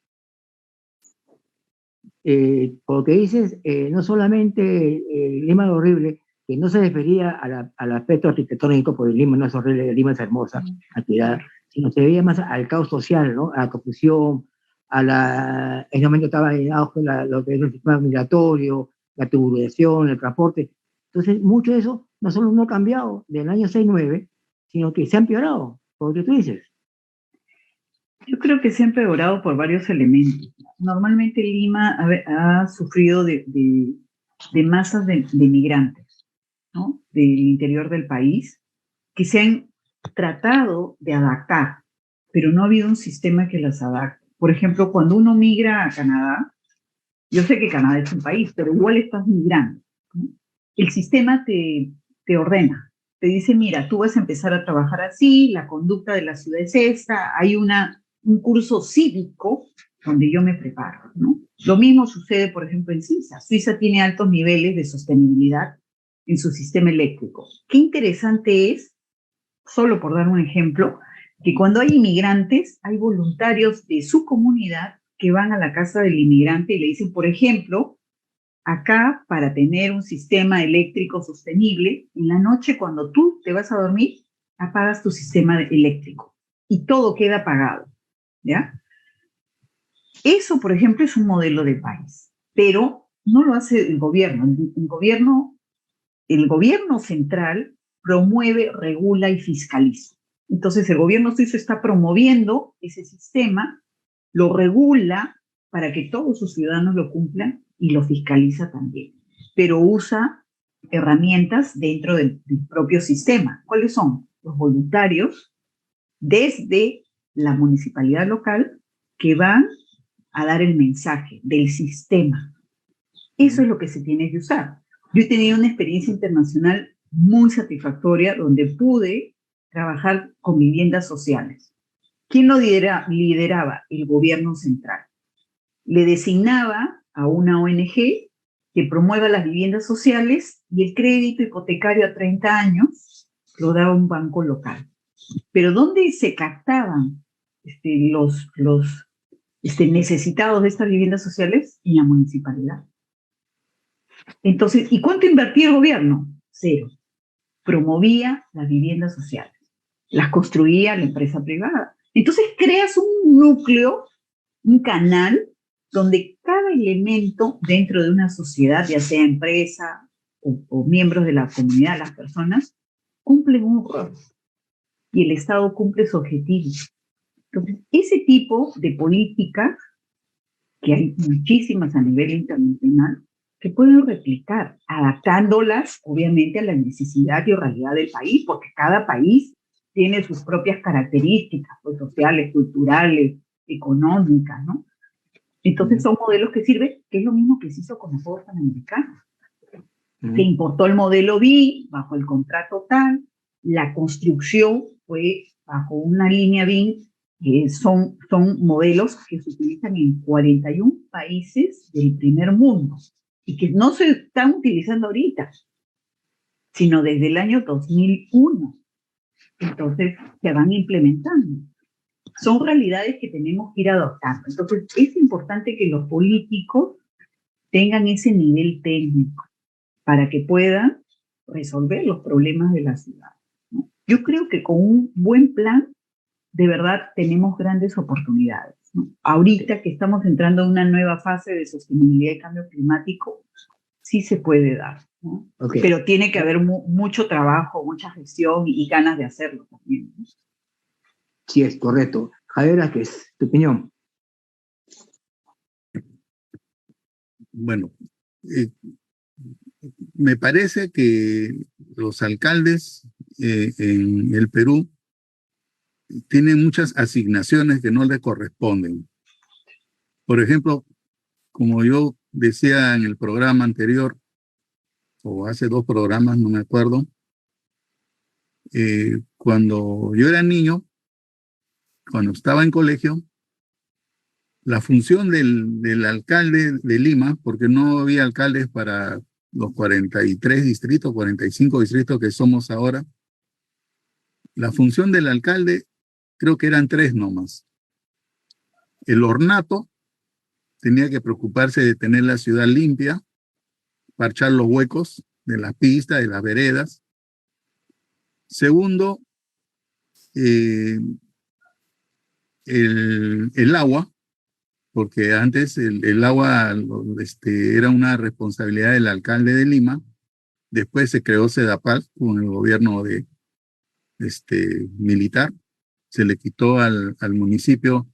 porque dices, no solamente Lima de Horrible, que no se refería al aspecto arquitectónico, porque Lima no es horrible, Lima es hermosa, actividad, sino se veía más al caos social, ¿no? A la confusión, en ese momento estaba en auge lo que es el sistema migratorio, la tubulación, el transporte. Entonces, mucho de eso no solo no ha cambiado del año 69, sino que se ha empeorado, por lo que tú dices. Yo creo que se ha empeorado por varios elementos. Normalmente Lima ha sufrido de masas de migrantes, ¿no? Del interior del país, que se han tratado de adaptar, pero no ha habido un sistema que las adapte. Por ejemplo, cuando uno migra a Canadá, yo sé que Canadá es un país, pero igual estás migrando, ¿no? El sistema te ordena, te dice, mira, tú vas a empezar a trabajar así, la conducta de la ciudad es esta, hay un curso cívico donde yo me preparo, ¿no? Lo mismo sucede, por ejemplo, en Suiza. Suiza tiene altos niveles de sostenibilidad en su sistema eléctrico. Qué interesante es, solo por dar un ejemplo, que cuando hay inmigrantes, hay voluntarios de su comunidad que van a la casa del inmigrante y le dicen, por ejemplo, acá para tener un sistema eléctrico sostenible, en la noche cuando tú te vas a dormir, apagas tu sistema eléctrico y todo queda apagado, ¿ya? Eso, por ejemplo, es un modelo de país, pero no lo hace el gobierno. El gobierno central promueve, regula y fiscaliza. Entonces, el gobierno suizo está promoviendo ese sistema, lo regula para que todos sus ciudadanos lo cumplan y lo fiscaliza también, pero usa herramientas dentro del propio sistema. ¿Cuáles son? Los voluntarios desde la municipalidad local que van a dar el mensaje del sistema. Eso es lo que se tiene que usar. Yo he tenido una experiencia internacional muy satisfactoria donde pude trabajar con viviendas sociales. ¿Quién lo lideraba? El gobierno central. Le designaba a una ONG que promueva las viviendas sociales y el crédito hipotecario a 30 años lo daba un banco local. Pero ¿dónde se captaban los necesitados de estas viviendas sociales? En la municipalidad. Entonces, ¿y cuánto invertía el gobierno? Cero. Promovía las viviendas sociales. Las construía la empresa privada. Entonces creas un núcleo, un canal, donde cada elemento dentro de una sociedad, ya sea empresa o miembros de la comunidad, las personas, cumplen un rol. Y el Estado cumple su objetivo. Entonces, ese tipo de políticas, que hay muchísimas a nivel internacional, se pueden replicar, adaptándolas, obviamente, a la necesidad y realidad del país, porque cada país tiene sus propias características, pues, sociales, culturales, económicas, ¿no? Entonces son modelos que sirven, que es lo mismo que se hizo con los Juegos Panamericanos. Se importó el modelo BIM bajo el contrato tal, la construcción fue bajo una línea BIM, son modelos que se utilizan en 41 países del primer mundo y que no se están utilizando ahorita, sino desde el año 2001. Entonces se van implementando. Son realidades que tenemos que ir adoptando. Entonces es importante que los políticos tengan ese nivel técnico para que puedan resolver los problemas de la ciudad, ¿no? Yo creo que con un buen plan, de verdad, tenemos grandes oportunidades, ¿no? Ahorita que estamos entrando a una nueva fase de sostenibilidad y cambio climático, sí se puede dar, ¿no? Okay. Pero tiene que haber mucho trabajo, mucha gestión y ganas de hacerlo también, ¿no? Sí, es correcto. Javier, ¿qué es tu opinión? Bueno, me parece que los alcaldes en el Perú tiene muchas asignaciones que no le corresponden. Por ejemplo, como yo decía en el programa anterior, o hace 2 programas, no me acuerdo, cuando yo era niño, cuando estaba en colegio, la función del alcalde de Lima, porque no había alcaldes para los 43 distritos, 45 distritos que somos ahora, la función del alcalde creo que eran 3 nomás. El ornato tenía que preocuparse de tener la ciudad limpia, parchar los huecos de las pistas, de las veredas. Segundo, el agua, porque antes el agua era una responsabilidad del alcalde de Lima. Después se creó Sedapal con el gobierno militar. Se le quitó al municipio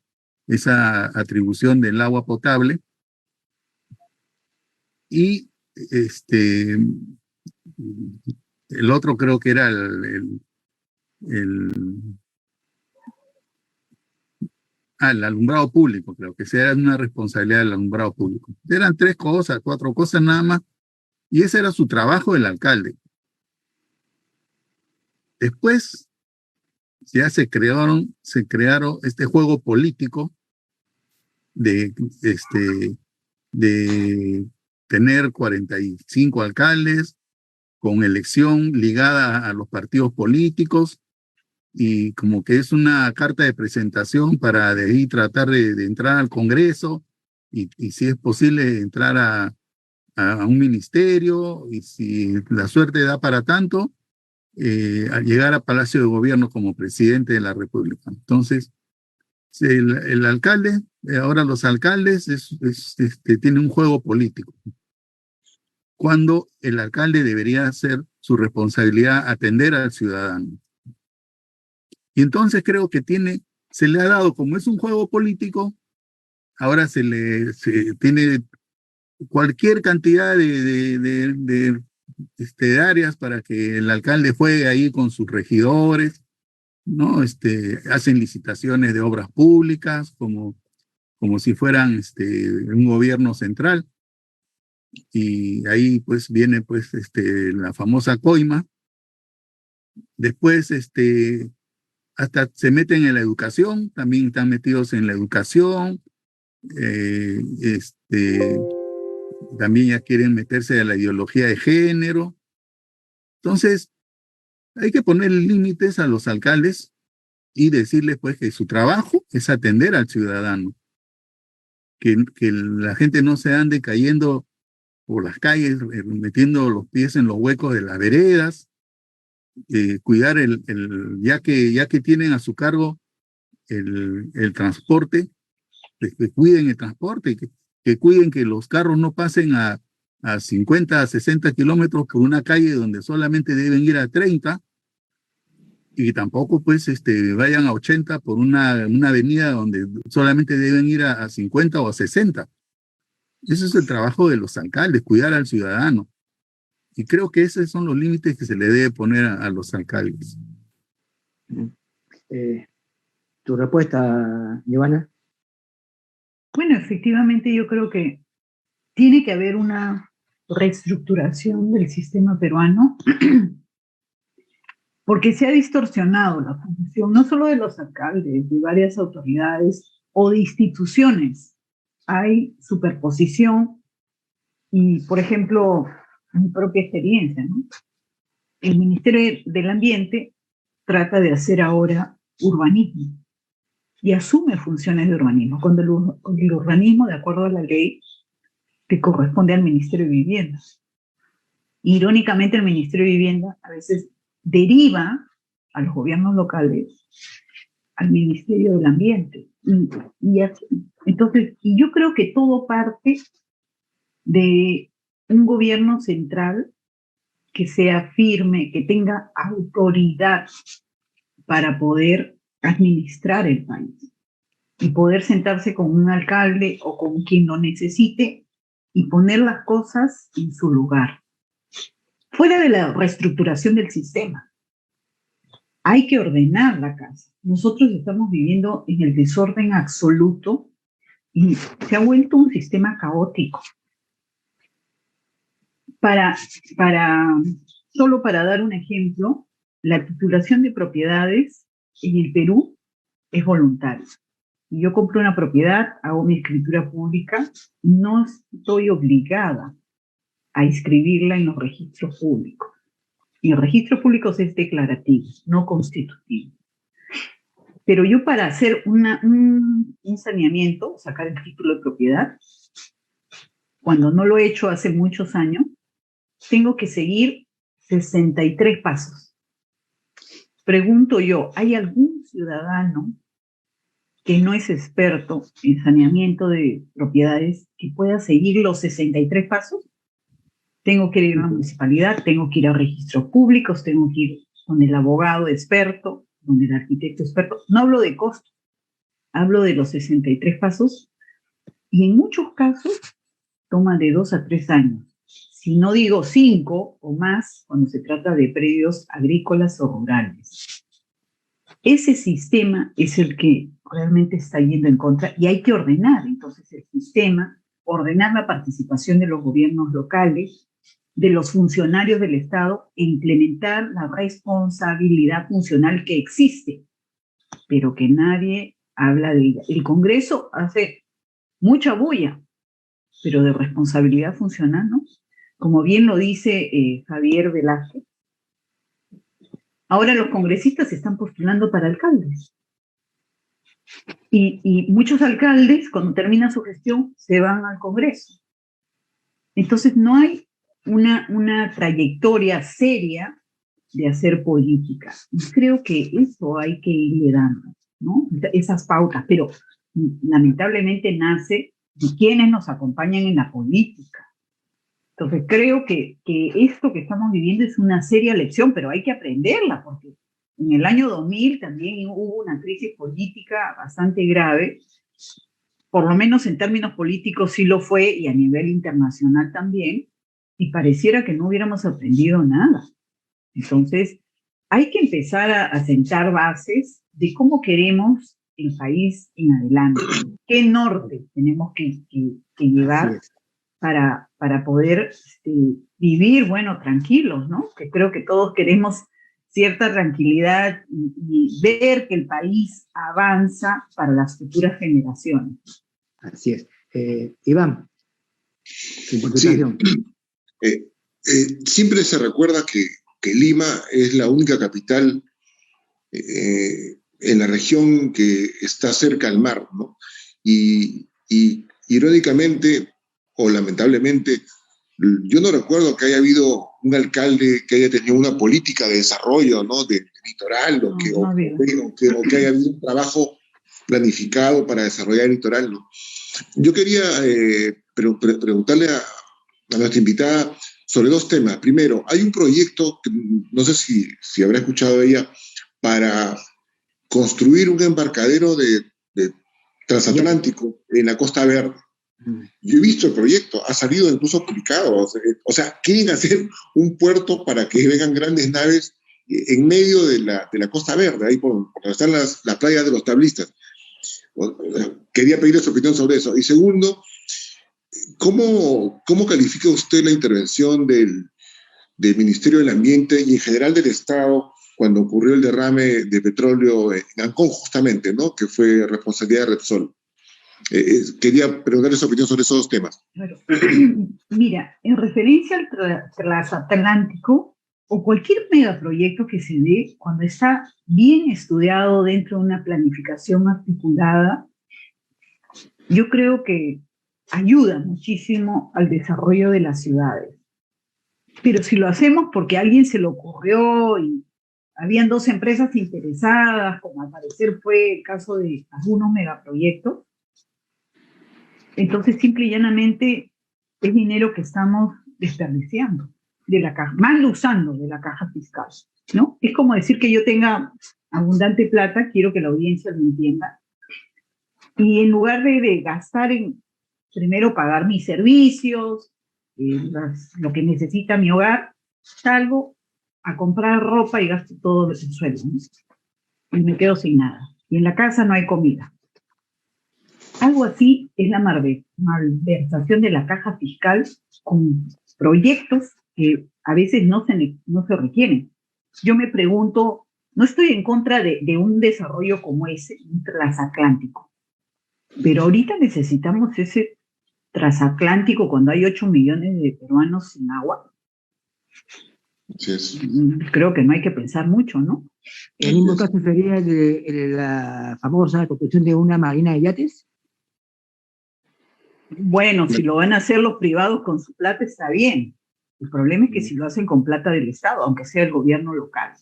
esa atribución del agua potable. Y el otro creo que era el alumbrado público, creo que esa era una responsabilidad del alumbrado público. Eran 3 cosas, 4 cosas nada más, y ese era su trabajo del alcalde. Después ya se crearon este juego político de tener 45 alcaldes con elección ligada a los partidos políticos, y como que es una carta de presentación para de ahí tratar de entrar al Congreso y si es posible entrar a un ministerio, y si la suerte da para tanto, a llegar a Palacio de Gobierno como presidente de la República. Entonces, el alcalde, ahora los alcaldes tienen un juego político, cuando el alcalde debería hacer su responsabilidad atender al ciudadano. Y entonces creo que se le ha dado, como es un juego político, ahora se tiene cualquier cantidad de áreas para que el alcalde juegue ahí con sus regidores, ¿no? Hacen licitaciones de obras públicas como si fueran un gobierno central. Y ahí pues viene pues la famosa coima. Después hasta se meten en la educación, también están metidos en la educación, también ya quieren meterse a la ideología de género. Entonces, hay que poner límites a los alcaldes y decirles pues que su trabajo es atender al ciudadano, que la gente no se ande cayendo por las calles, metiendo los pies en los huecos de las veredas, cuidar ya que tienen a su cargo el transporte, que cuiden el transporte, que cuiden que los carros no pasen a 50, a 60 kilómetros por una calle donde solamente deben ir a 30, y tampoco pues vayan a 80 por una avenida donde solamente deben ir a 50 o a 60. Ese es el trabajo de los alcaldes, cuidar al ciudadano. Y creo que esos son los límites que se le debe poner a los alcaldes. ¿Tu respuesta, Giovanna? Bueno, efectivamente yo creo que tiene que haber una reestructuración del sistema peruano porque se ha distorsionado la función no solo de los alcaldes, de varias autoridades o de instituciones. Hay superposición y, por ejemplo, mi propia experiencia, ¿no? El Ministerio del Ambiente trata de hacer ahora urbanismo y asume funciones de urbanismo, cuando el urbanismo, de acuerdo a la ley, que corresponde al Ministerio de Vivienda. Irónicamente, el Ministerio de Vivienda a veces deriva a los gobiernos locales al Ministerio del Ambiente. Y así. Entonces, y yo creo que todo parte de un gobierno central que sea firme, que tenga autoridad para poder administrar el país y poder sentarse con un alcalde o con quien lo necesite y poner las cosas en su lugar. Fuera de la reestructuración del sistema, Hay que ordenar la casa. Nosotros estamos viviendo en el desorden absoluto y se ha vuelto un sistema caótico. Solo para dar un ejemplo, la titulación de propiedades en el Perú es voluntaria. Yo compro una propiedad, hago mi escritura pública, no estoy obligada a inscribirla en los registros públicos. Y en registros públicos es declarativo, no constitutivo. Pero yo para hacer un saneamiento, sacar el título de propiedad, cuando no lo he hecho hace muchos años, tengo que seguir 63 pasos. Pregunto yo, ¿hay algún ciudadano que no es experto en saneamiento de propiedades que pueda seguir los 63 pasos? Tengo que ir a la municipalidad, tengo que ir a registros públicos, tengo que ir con el abogado experto, con el arquitecto experto. No hablo de costo, hablo de los 63 pasos y en muchos casos toma de 2 a 3 años. Si no digo 5 o más, cuando se trata de predios agrícolas o rurales. Ese sistema es el que realmente está yendo en contra y hay que ordenar entonces el sistema, ordenar la participación de los gobiernos locales, de los funcionarios del Estado e implementar la responsabilidad funcional que existe, pero que nadie habla de ella. El Congreso hace mucha bulla, pero de responsabilidad funcional, ¿no? Como bien lo dice Javier Velázquez, ahora los congresistas se están postulando para alcaldes. Y muchos alcaldes, cuando terminan su gestión, se van al Congreso. Entonces no hay una trayectoria seria de hacer política. Y creo que eso hay que irle dando, ¿no? Esas pautas, pero lamentablemente nace de quienes nos acompañan en la política. Entonces creo que esto que estamos viviendo es una seria lección, pero hay que aprenderla, porque en el año 2000 también hubo una crisis política bastante grave, por lo menos en términos políticos sí lo fue, y a nivel internacional también, y pareciera que no hubiéramos aprendido nada. Entonces, hay que empezar a sentar bases de cómo queremos el país en adelante, qué norte tenemos que llevar para poder vivir, bueno, tranquilos, ¿no? Que creo que todos queremos cierta tranquilidad y ver que el país avanza para las futuras generaciones. Así es. Iván, tu interpretación. Siempre se recuerda que Lima es la única capital en la región que está cerca al mar, ¿no? Y irónicamente, o lamentablemente, yo no recuerdo que haya habido un alcalde que haya tenido una política de desarrollo, ¿no? De litoral, o que haya habido un trabajo planificado para desarrollar el litoral, ¿no? Yo quería preguntarle a nuestra invitada sobre dos temas. Primero, hay un proyecto, que no sé si habrá escuchado ella, para construir un embarcadero de transatlántico en la Costa Verde. Yo he visto el proyecto, ha salido incluso publicado. O sea, quieren hacer un puerto para que vengan grandes naves en medio de la Costa Verde, ahí por donde están las playas de los tablistas. Quería pedirle su opinión sobre eso. Y segundo, ¿cómo califica usted la intervención del Ministerio del Ambiente y en general del Estado cuando ocurrió el derrame de petróleo en Ancón, justamente, ¿no? Que fue responsabilidad de Repsol? Quería preguntarle su opinión sobre esos dos temas. Claro. Mira, en referencia al transatlántico o cualquier megaproyecto que se dé, cuando está bien estudiado dentro de una planificación articulada, yo creo que ayuda muchísimo al desarrollo de las ciudades. Pero si lo hacemos porque a alguien se le ocurrió y habían dos empresas interesadas, como al parecer fue el caso de algunos megaproyectos, entonces simple y llanamente es dinero que estamos desperdiciando de la caja, mal usando de la caja fiscal, ¿no? Es como decir que yo tenga abundante plata, quiero que la audiencia lo entienda, y en lugar de gastar en primero pagar mis servicios, lo que necesita mi hogar, salgo a comprar ropa y gasto todo el sueldo, ¿no? Y me quedo sin nada. Y en la casa no hay comida. Algo así es la malversación de la caja fiscal con proyectos que a veces no se requieren. Yo me pregunto, no estoy en contra de un desarrollo como ese, un transatlántico, pero ahorita necesitamos ese transatlántico cuando hay 8 millones de peruanos sin agua. Así es. Creo que no hay que pensar mucho, ¿no? El mismo caso sería el de la famosa construcción de una marina de yates. Bueno, si lo van a hacer los privados con su plata está bien. El problema es que si lo hacen con plata del Estado, aunque sea el gobierno local,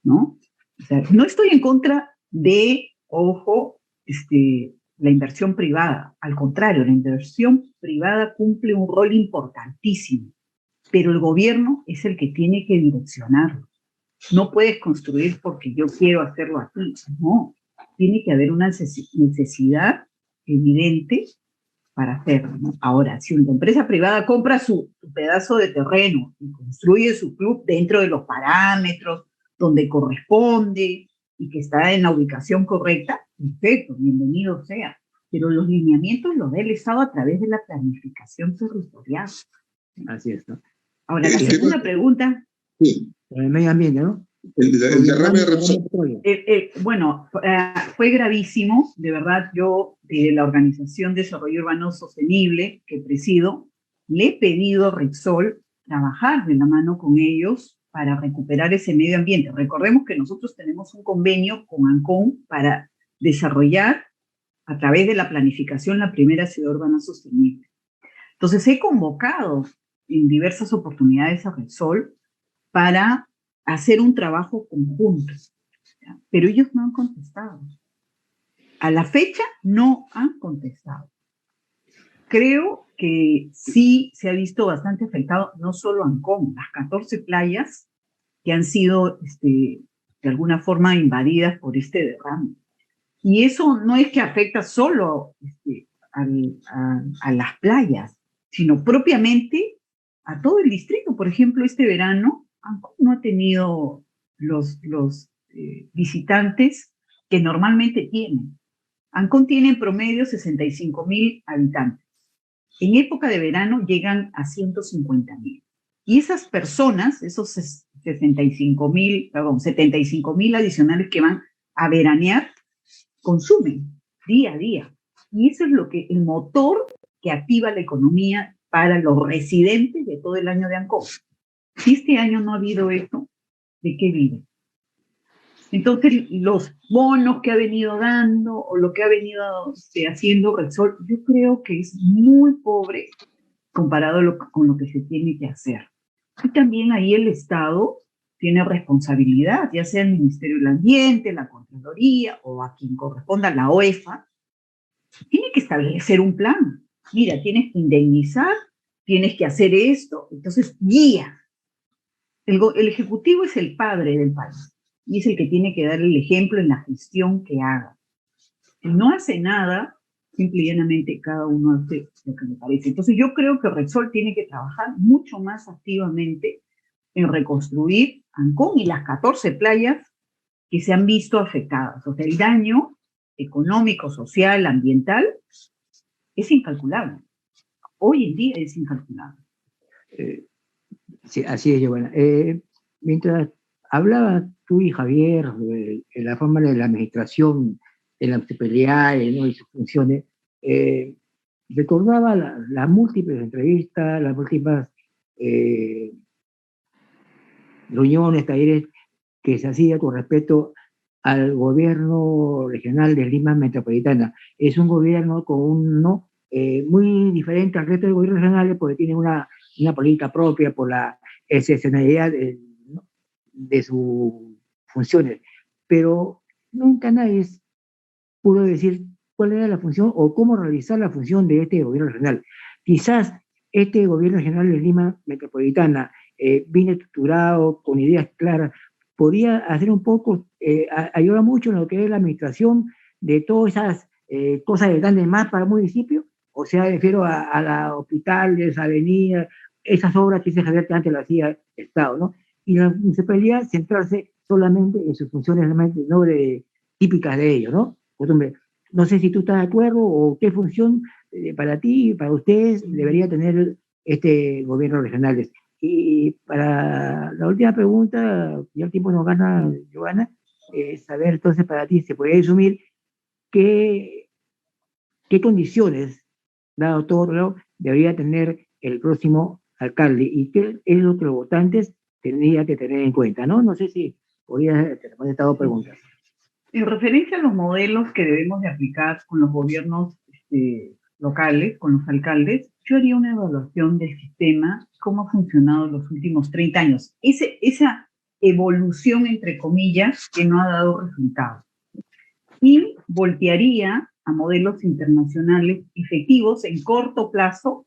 ¿no? O sea, no estoy en contra de, ojo, la inversión privada. Al contrario, la inversión privada cumple un rol importantísimo, pero el gobierno es el que tiene que direccionarlo. No puedes construir porque yo quiero hacerlo aquí, no. Tiene que haber una necesidad evidente para hacerlo, ¿no? Ahora, si una empresa privada compra su pedazo de terreno y construye su club dentro de los parámetros, donde corresponde y que está en la ubicación correcta, perfecto, bienvenido sea. Pero los lineamientos los da el Estado a través de la planificación territorial. Así es, ¿no? Ahora, la segunda pregunta. Sí. El medio ambiente, ¿no? El derrame de Repsol. Bueno, fue gravísimo, de verdad. Yo, de la Organización de Desarrollo Urbano Sostenible, que presido, le he pedido a Repsol trabajar de la mano con ellos para recuperar ese medio ambiente. Recordemos que nosotros tenemos un convenio con ANCON para desarrollar, a través de la planificación, la primera ciudad urbana sostenible. Entonces, he convocado en diversas oportunidades a Repsol para hacer un trabajo conjunto, ¿ya? Pero ellos no han contestado. A la fecha no han contestado. Creo que sí se ha visto bastante afectado, no solo Ancón, las 14 playas que han sido de alguna forma invadidas por este derrame. Y eso no es que afecta solo a las playas, sino propiamente a todo el distrito. Por ejemplo, este verano, Ancón no ha tenido los visitantes que normalmente tienen. Ancón tiene en promedio 65,000 habitantes. En época de verano llegan a 150,000. Y esas personas, esos 75,000 adicionales que van a veranear, consumen día a día. Y eso es el motor que activa la economía para los residentes de todo el año de Ancón. Si este año no ha habido esto, ¿de qué vive? Entonces, los bonos que ha venido dando o lo que ha venido haciendo Repsol, yo creo que es muy pobre comparado con lo que se tiene que hacer. Y también ahí el Estado tiene responsabilidad, ya sea el Ministerio del Ambiente, la Contraloría o a quien corresponda, la OEFA, tiene que establecer un plan. Mira, tienes que indemnizar, tienes que hacer esto, entonces guía. El Ejecutivo es el padre del país y es el que tiene que dar el ejemplo en la gestión que haga. Si no hace nada, simple y llanamente cada uno hace lo que le parece. Entonces yo creo que Repsol tiene que trabajar mucho más activamente en reconstruir Ancón y las 14 playas que se han visto afectadas. O sea, el daño económico, social, ambiental es incalculable. Hoy en día es incalculable. Sí, así es, Giovanna. Mientras hablaba tú y Javier de la forma de la administración de la municipalidad, ¿no? Y sus funciones, recordaba las múltiples entrevistas, las múltiples reuniones, talleres que se hacía con respecto al gobierno regional de Lima Metropolitana. Es un gobierno con muy diferente al resto de gobiernos regionales porque tiene una política propia por la excepcionalidad de sus funciones, pero nunca nadie pudo decir cuál era la función o cómo realizar la función de este gobierno regional. Quizás este gobierno regional de Lima Metropolitana, bien estructurado, con ideas claras, podría hacer un poco, ayudar mucho en lo que es la administración de todas esas cosas que dan de más para el municipio. O sea, refiero a los hospitales, avenidas, esas obras que dice Javier que antes lo hacía el Estado, ¿no? y la municipalidad centrarse solamente en sus funciones realmente no típicas de ellos, ¿no? Costumbre. No sé si tú estás de acuerdo o qué función para ti, para ustedes, debería tener este gobierno regional. Y para la última pregunta, ya el tiempo nos gana, Giovanna, saber entonces para ti, ¿se puede resumir qué condiciones, dado todo lo debería tener el próximo alcalde y qué es lo que los votantes tendrían que tener en cuenta, ¿no? No sé si podrías responder estas dos preguntas. En referencia a los modelos que debemos de aplicar con los gobiernos locales, con los alcaldes, yo haría una evaluación del sistema, cómo ha funcionado los últimos 30 años. Esa evolución, entre comillas, que no ha dado resultados. Y voltearía a modelos internacionales efectivos en corto plazo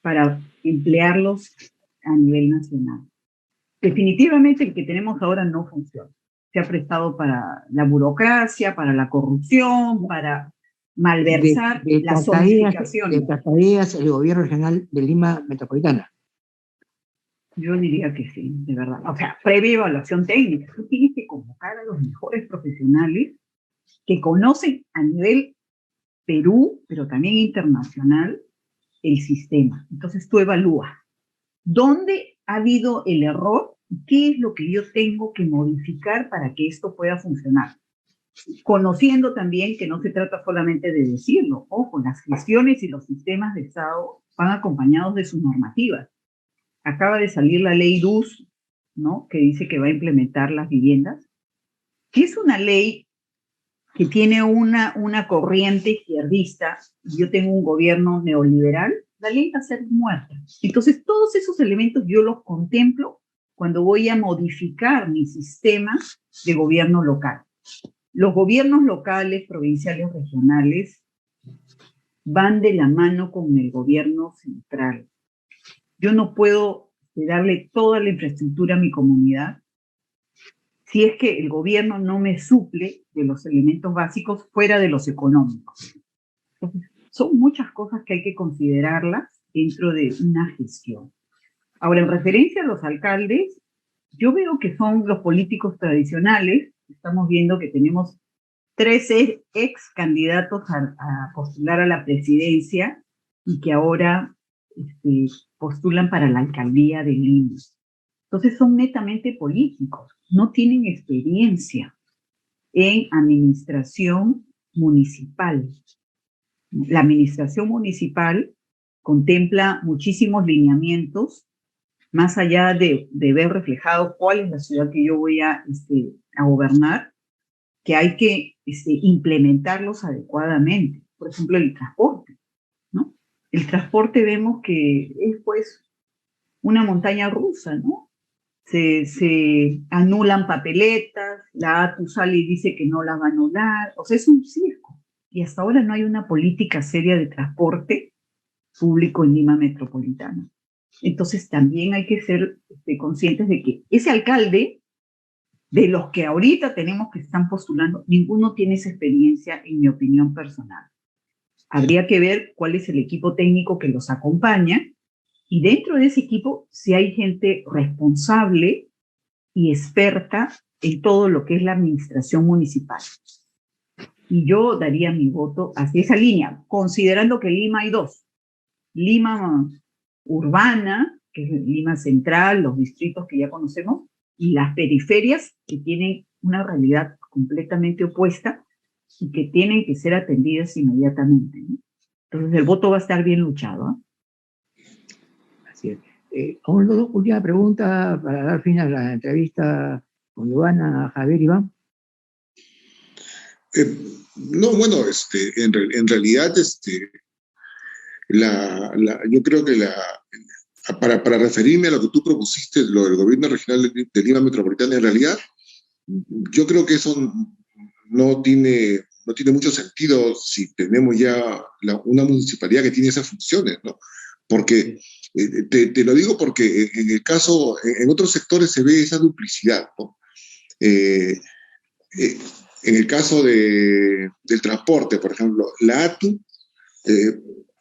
para emplearlos a nivel nacional. Definitivamente el que tenemos ahora no funciona. Se ha prestado para la burocracia, para la corrupción, para malversar las zonificaciones. ¿Descartarías el gobierno regional de Lima Metropolitana? Yo diría que sí, de verdad. O sea, previa evaluación técnica. Tú tienes que convocar a los mejores profesionales que conocen a nivel Perú, pero también internacional, el sistema. Entonces tú evalúas dónde ha habido el error y qué es lo que yo tengo que modificar para que esto pueda funcionar. Conociendo también que no se trata solamente de decirlo. Ojo, las gestiones y los sistemas de Estado van acompañados de sus normativas. Acaba de salir la ley DUS, ¿no?, que dice que va a implementar las viviendas, que es una ley que tiene una corriente izquierdista, y yo tengo un gobierno neoliberal, la ley va a ser muerta. Entonces, todos esos elementos yo los contemplo cuando voy a modificar mi sistema de gobierno local. Los gobiernos locales, provinciales, regionales, van de la mano con el gobierno central. Yo no puedo darle toda la infraestructura a mi comunidad si es que el gobierno no me suple de los elementos básicos fuera de los económicos. Entonces, son muchas cosas que hay que considerarlas dentro de una gestión. Ahora, en referencia a los alcaldes, yo veo que son los políticos tradicionales. Estamos viendo que tenemos 13 ex candidatos a postular a la presidencia y que ahora postulan para la alcaldía de Lima. Entonces son netamente políticos, no tienen experiencia en administración municipal. La administración municipal contempla muchísimos lineamientos, más allá de ver reflejado cuál es la ciudad que yo voy a gobernar, que hay que implementarlos adecuadamente. Por ejemplo, el transporte, ¿no? El transporte vemos que es pues una montaña rusa, ¿no? Se anulan papeletas, la ATU sale y dice que no la va a anular, o sea, es un circo. Y hasta ahora no hay una política seria de transporte público en Lima Metropolitana. Entonces también hay que ser conscientes de que ese alcalde, de los que ahorita tenemos que están postulando, ninguno tiene esa experiencia, en mi opinión personal. Habría que ver cuál es el equipo técnico que los acompaña, y dentro de ese equipo si hay gente responsable y experta en todo lo que es la administración municipal. Y yo daría mi voto hacia esa línea, considerando que en Lima hay dos. Lima urbana, que es Lima central, los distritos que ya conocemos, y las periferias que tienen una realidad completamente opuesta y que tienen que ser atendidas inmediatamente, ¿no? Entonces el voto va a estar bien luchado, ¿eh? Así es. Una última pregunta para dar fin a la entrevista con Giovanna, Javier, Iván. No, bueno, en realidad, yo creo que para referirme a lo que tú propusiste, lo del gobierno regional de Lima Metropolitana, en realidad, yo creo que eso no tiene mucho sentido si tenemos ya una municipalidad que tiene esas funciones, ¿no? Porque, te lo digo porque en otros sectores se ve esa duplicidad, ¿no? En el caso del transporte, por ejemplo, la ATU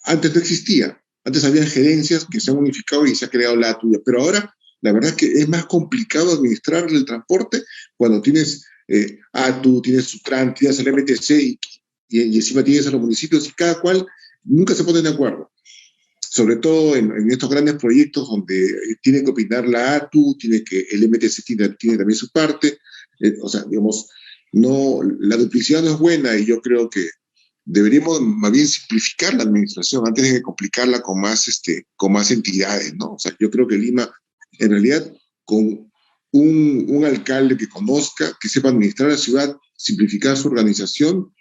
antes no existía. Antes había gerencias que se han unificado y se ha creado la ATU, pero ahora La verdad es que es más complicado administrar el transporte cuando tienes ATU, tienes Sutran, tienes el MTC y encima tienes a los municipios y cada cual nunca se ponen de acuerdo. Sobre todo en estos grandes proyectos donde tiene que opinar la ATU, el MTC tiene también su parte. O sea, digamos, no, la duplicidad no es buena y yo creo que deberíamos más bien simplificar la administración antes de complicarla con más entidades, ¿no? O sea, yo creo que Lima, en realidad, con un alcalde que conozca, que sepa administrar la ciudad, simplificar su organización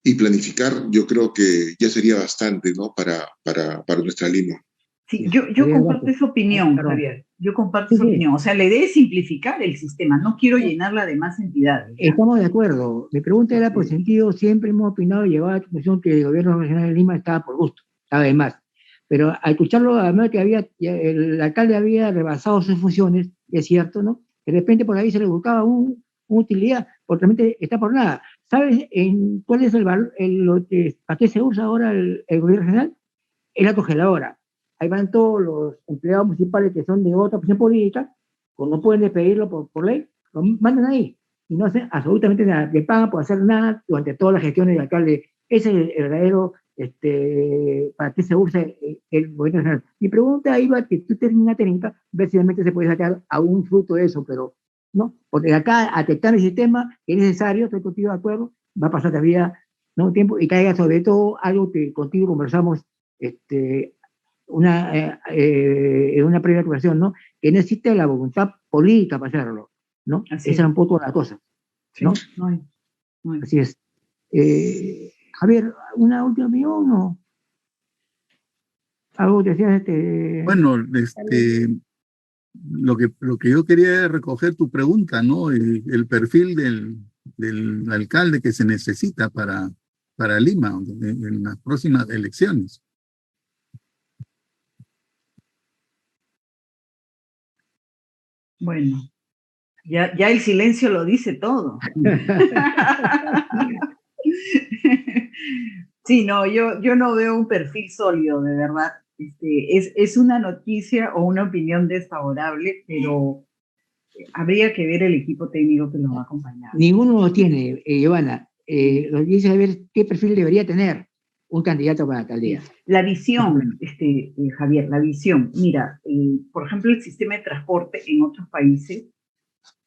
y planificar, yo creo que ya sería bastante, ¿no? Para nuestra Lima. Sí, yo comparto esa opinión, Javier. Yo comparto esa opinión. O sea, la idea es simplificar el sistema. No quiero llenarla de más entidades, ¿ya? Estamos de acuerdo. Mi pregunta era por sentido, siempre hemos opinado y llegado a la conclusión que el gobierno regional de Lima estaba por gusto, además. Pero al escucharlo, además que el alcalde había rebasado sus funciones, es cierto, ¿no? De repente por ahí se le buscaba una utilidad, porque realmente está por nada. ¿Sabes cuál es el valor, para qué se usa ahora el gobierno regional? Es la congeladora. Ahí van todos los empleados municipales que son de otra posición política, no pueden despedirlo por ley, lo mandan ahí y no hacen absolutamente nada, le pagan por hacer nada durante todas las gestiones del alcalde. Ese es el verdadero, para qué se usa el gobierno nacional. Mi pregunta iba que tú terminas una técnica, ver si realmente se puede sacar algún fruto de eso, pero no, porque acá aceptar el sistema es necesario, estoy contigo de acuerdo, va a pasar todavía un tiempo y caiga sobre todo algo que contigo conversamos una previa actuación, ¿no? Que no existe la voluntad política para hacerlo, ¿no? Esa es un poco la cosa, ¿no? Sí, no hay. Así es. Javier, ¿una última opinión o algo que decías? Bueno, lo que yo quería es recoger tu pregunta, ¿no? El perfil del alcalde que se necesita para Lima en las próximas elecciones. Bueno, ya el silencio lo dice todo. Sí, no, yo no veo un perfil sólido, de verdad. Es una noticia o una opinión desfavorable, pero habría que ver el equipo técnico que nos va a acompañar. Ninguno lo tiene, Giovanna. Lo dice a ver qué perfil debería tener un candidato para la alcaldía. La visión, Javier, la visión. Mira, por ejemplo, el sistema de transporte en otros países,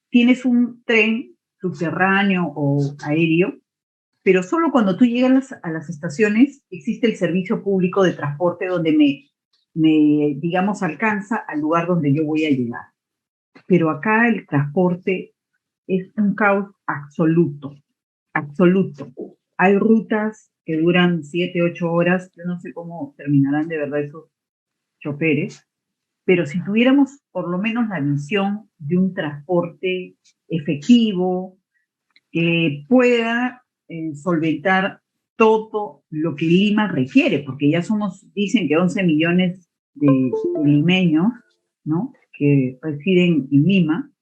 tienes un tren subterráneo o aéreo, pero solo cuando tú llegas a las estaciones existe el servicio público de transporte donde digamos, alcanza al lugar donde yo voy a llegar. Pero acá el transporte es un caos absoluto, absoluto. Hay rutas que duran 7, 8 horas, yo no sé cómo terminarán de verdad esos choferes, pero si tuviéramos por lo menos la visión de un transporte efectivo que pueda solventar todo lo que Lima requiere, porque ya dicen que 11 millones de limeños, ¿no?, que residen en Lima.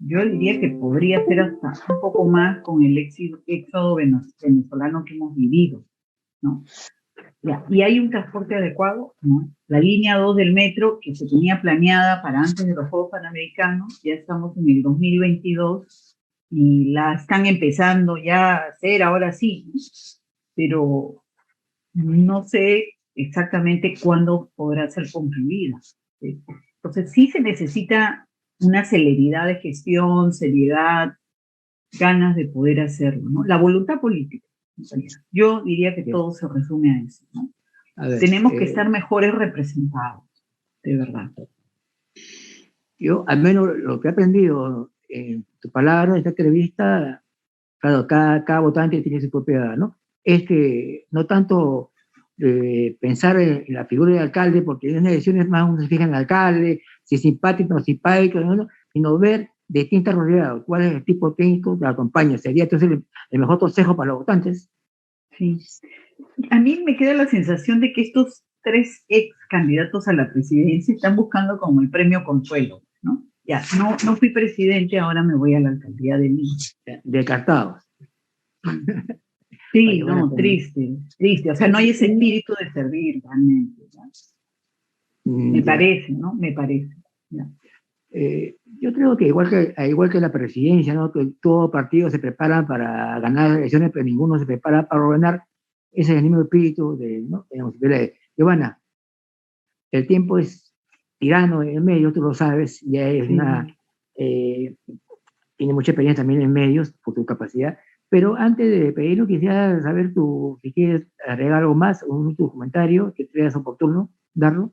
Yo diría que podría ser hasta un poco más con el éxodo venezolano que hemos vivido, ¿no? Ya, ¿y hay un transporte adecuado? ¿No? La línea 2 del metro, que se tenía planeada para antes de los Juegos Panamericanos, ya estamos en el 2022 y la están empezando ya a hacer ahora sí, ¿no? Pero no sé exactamente cuándo podrá ser concluida. Entonces sí se necesita una celeridad de gestión, seriedad, ganas de poder hacerlo, ¿no? La voluntad política. Yo diría que todo se resume a eso, ¿no? Tenemos que estar mejores representados, de verdad. Yo, al menos lo que he aprendido en tu palabra, en esta entrevista, claro, cada votante tiene su propia, ¿no? Es que no tanto pensar en la figura del alcalde, porque en las elecciones más uno se fija en el alcalde, si es simpático o no simpático, ¿no? Sino ver de quién está rodeado, cuál es el tipo técnico que acompaña. Sería entonces el mejor consejo para los votantes. Sí. A mí me queda la sensación de que estos 3 ex candidatos a la presidencia están buscando como el premio consuelo, ¿no? Ya, no fui presidente, ahora me voy a la alcaldía de Lima. Descartados. Sí, no, triste. O sea, no hay ese espíritu de servir realmente, ¿no? Me parece, ¿no? Me parece. Ya. Yo creo que igual que la presidencia, ¿no? Que todo partido se prepara para ganar elecciones, pero ninguno se prepara para gobernar. Ese es el mismo espíritu ¿no? de Giovanna. El tiempo es tirano en medios, tú lo sabes, ya es tiene mucha experiencia también en medios por tu capacidad. Pero antes de pedirlo, quisiera saber si quieres agregar algo más, tu comentario, que creas oportuno darlo.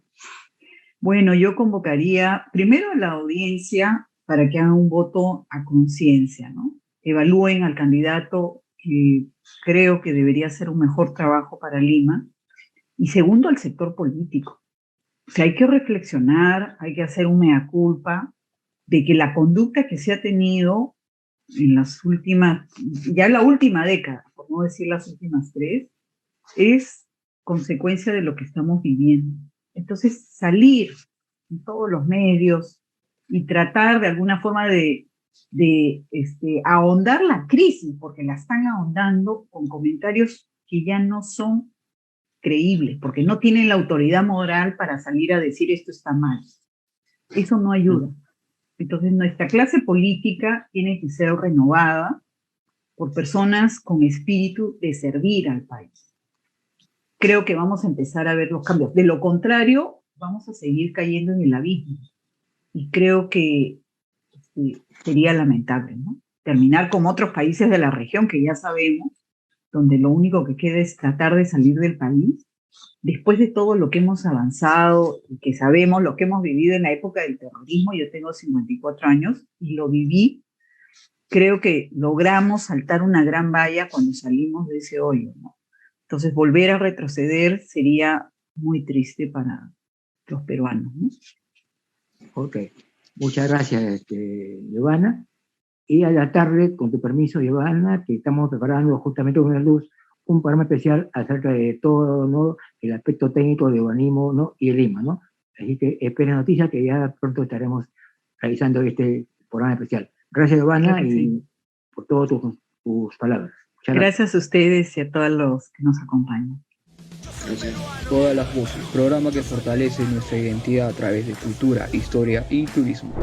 Bueno, yo convocaría primero a la audiencia para que hagan un voto a conciencia, ¿no? Evalúen al candidato que creo que debería hacer un mejor trabajo para Lima. Y segundo, al sector político. O sea, hay que reflexionar, hay que hacer un mea culpa de que la conducta que se ha tenido en las últimas, ya la última década, por no decir las últimas 3, es consecuencia de lo que estamos viviendo. Entonces, salir en todos los medios y tratar de alguna forma de ahondar la crisis, porque la están ahondando con comentarios que ya no son creíbles, porque no tienen la autoridad moral para salir a decir esto está mal. Eso no ayuda. Entonces, nuestra clase política tiene que ser renovada por personas con espíritu de servir al país. Creo que vamos a empezar a ver los cambios. De lo contrario, vamos a seguir cayendo en el abismo. Y creo que sería lamentable, ¿no? Terminar como otros países de la región que ya sabemos, donde lo único que queda es tratar de salir del país, después de todo lo que hemos avanzado y que sabemos lo que hemos vivido en la época del terrorismo. Yo tengo 54 años y lo viví. Creo que logramos saltar una gran valla cuando salimos de ese hoyo, ¿no? Entonces, volver a retroceder sería muy triste para los peruanos, ¿no? Ok, muchas gracias, Giovanna. Y a la tarde, con tu permiso, Giovanna, que estamos preparando justamente con la luz un programa especial acerca de todo, ¿no? El aspecto técnico de urbanismo, ¿no? Y Lima, ¿no? Así que esperen noticias que ya pronto estaremos realizando este programa especial. Gracias, Giovanna, Claro que sí. por todas tus palabras. Gracias a ustedes y a todos los que nos acompañan. Todas las voces, programa que fortalece nuestra identidad a través de cultura, historia y turismo.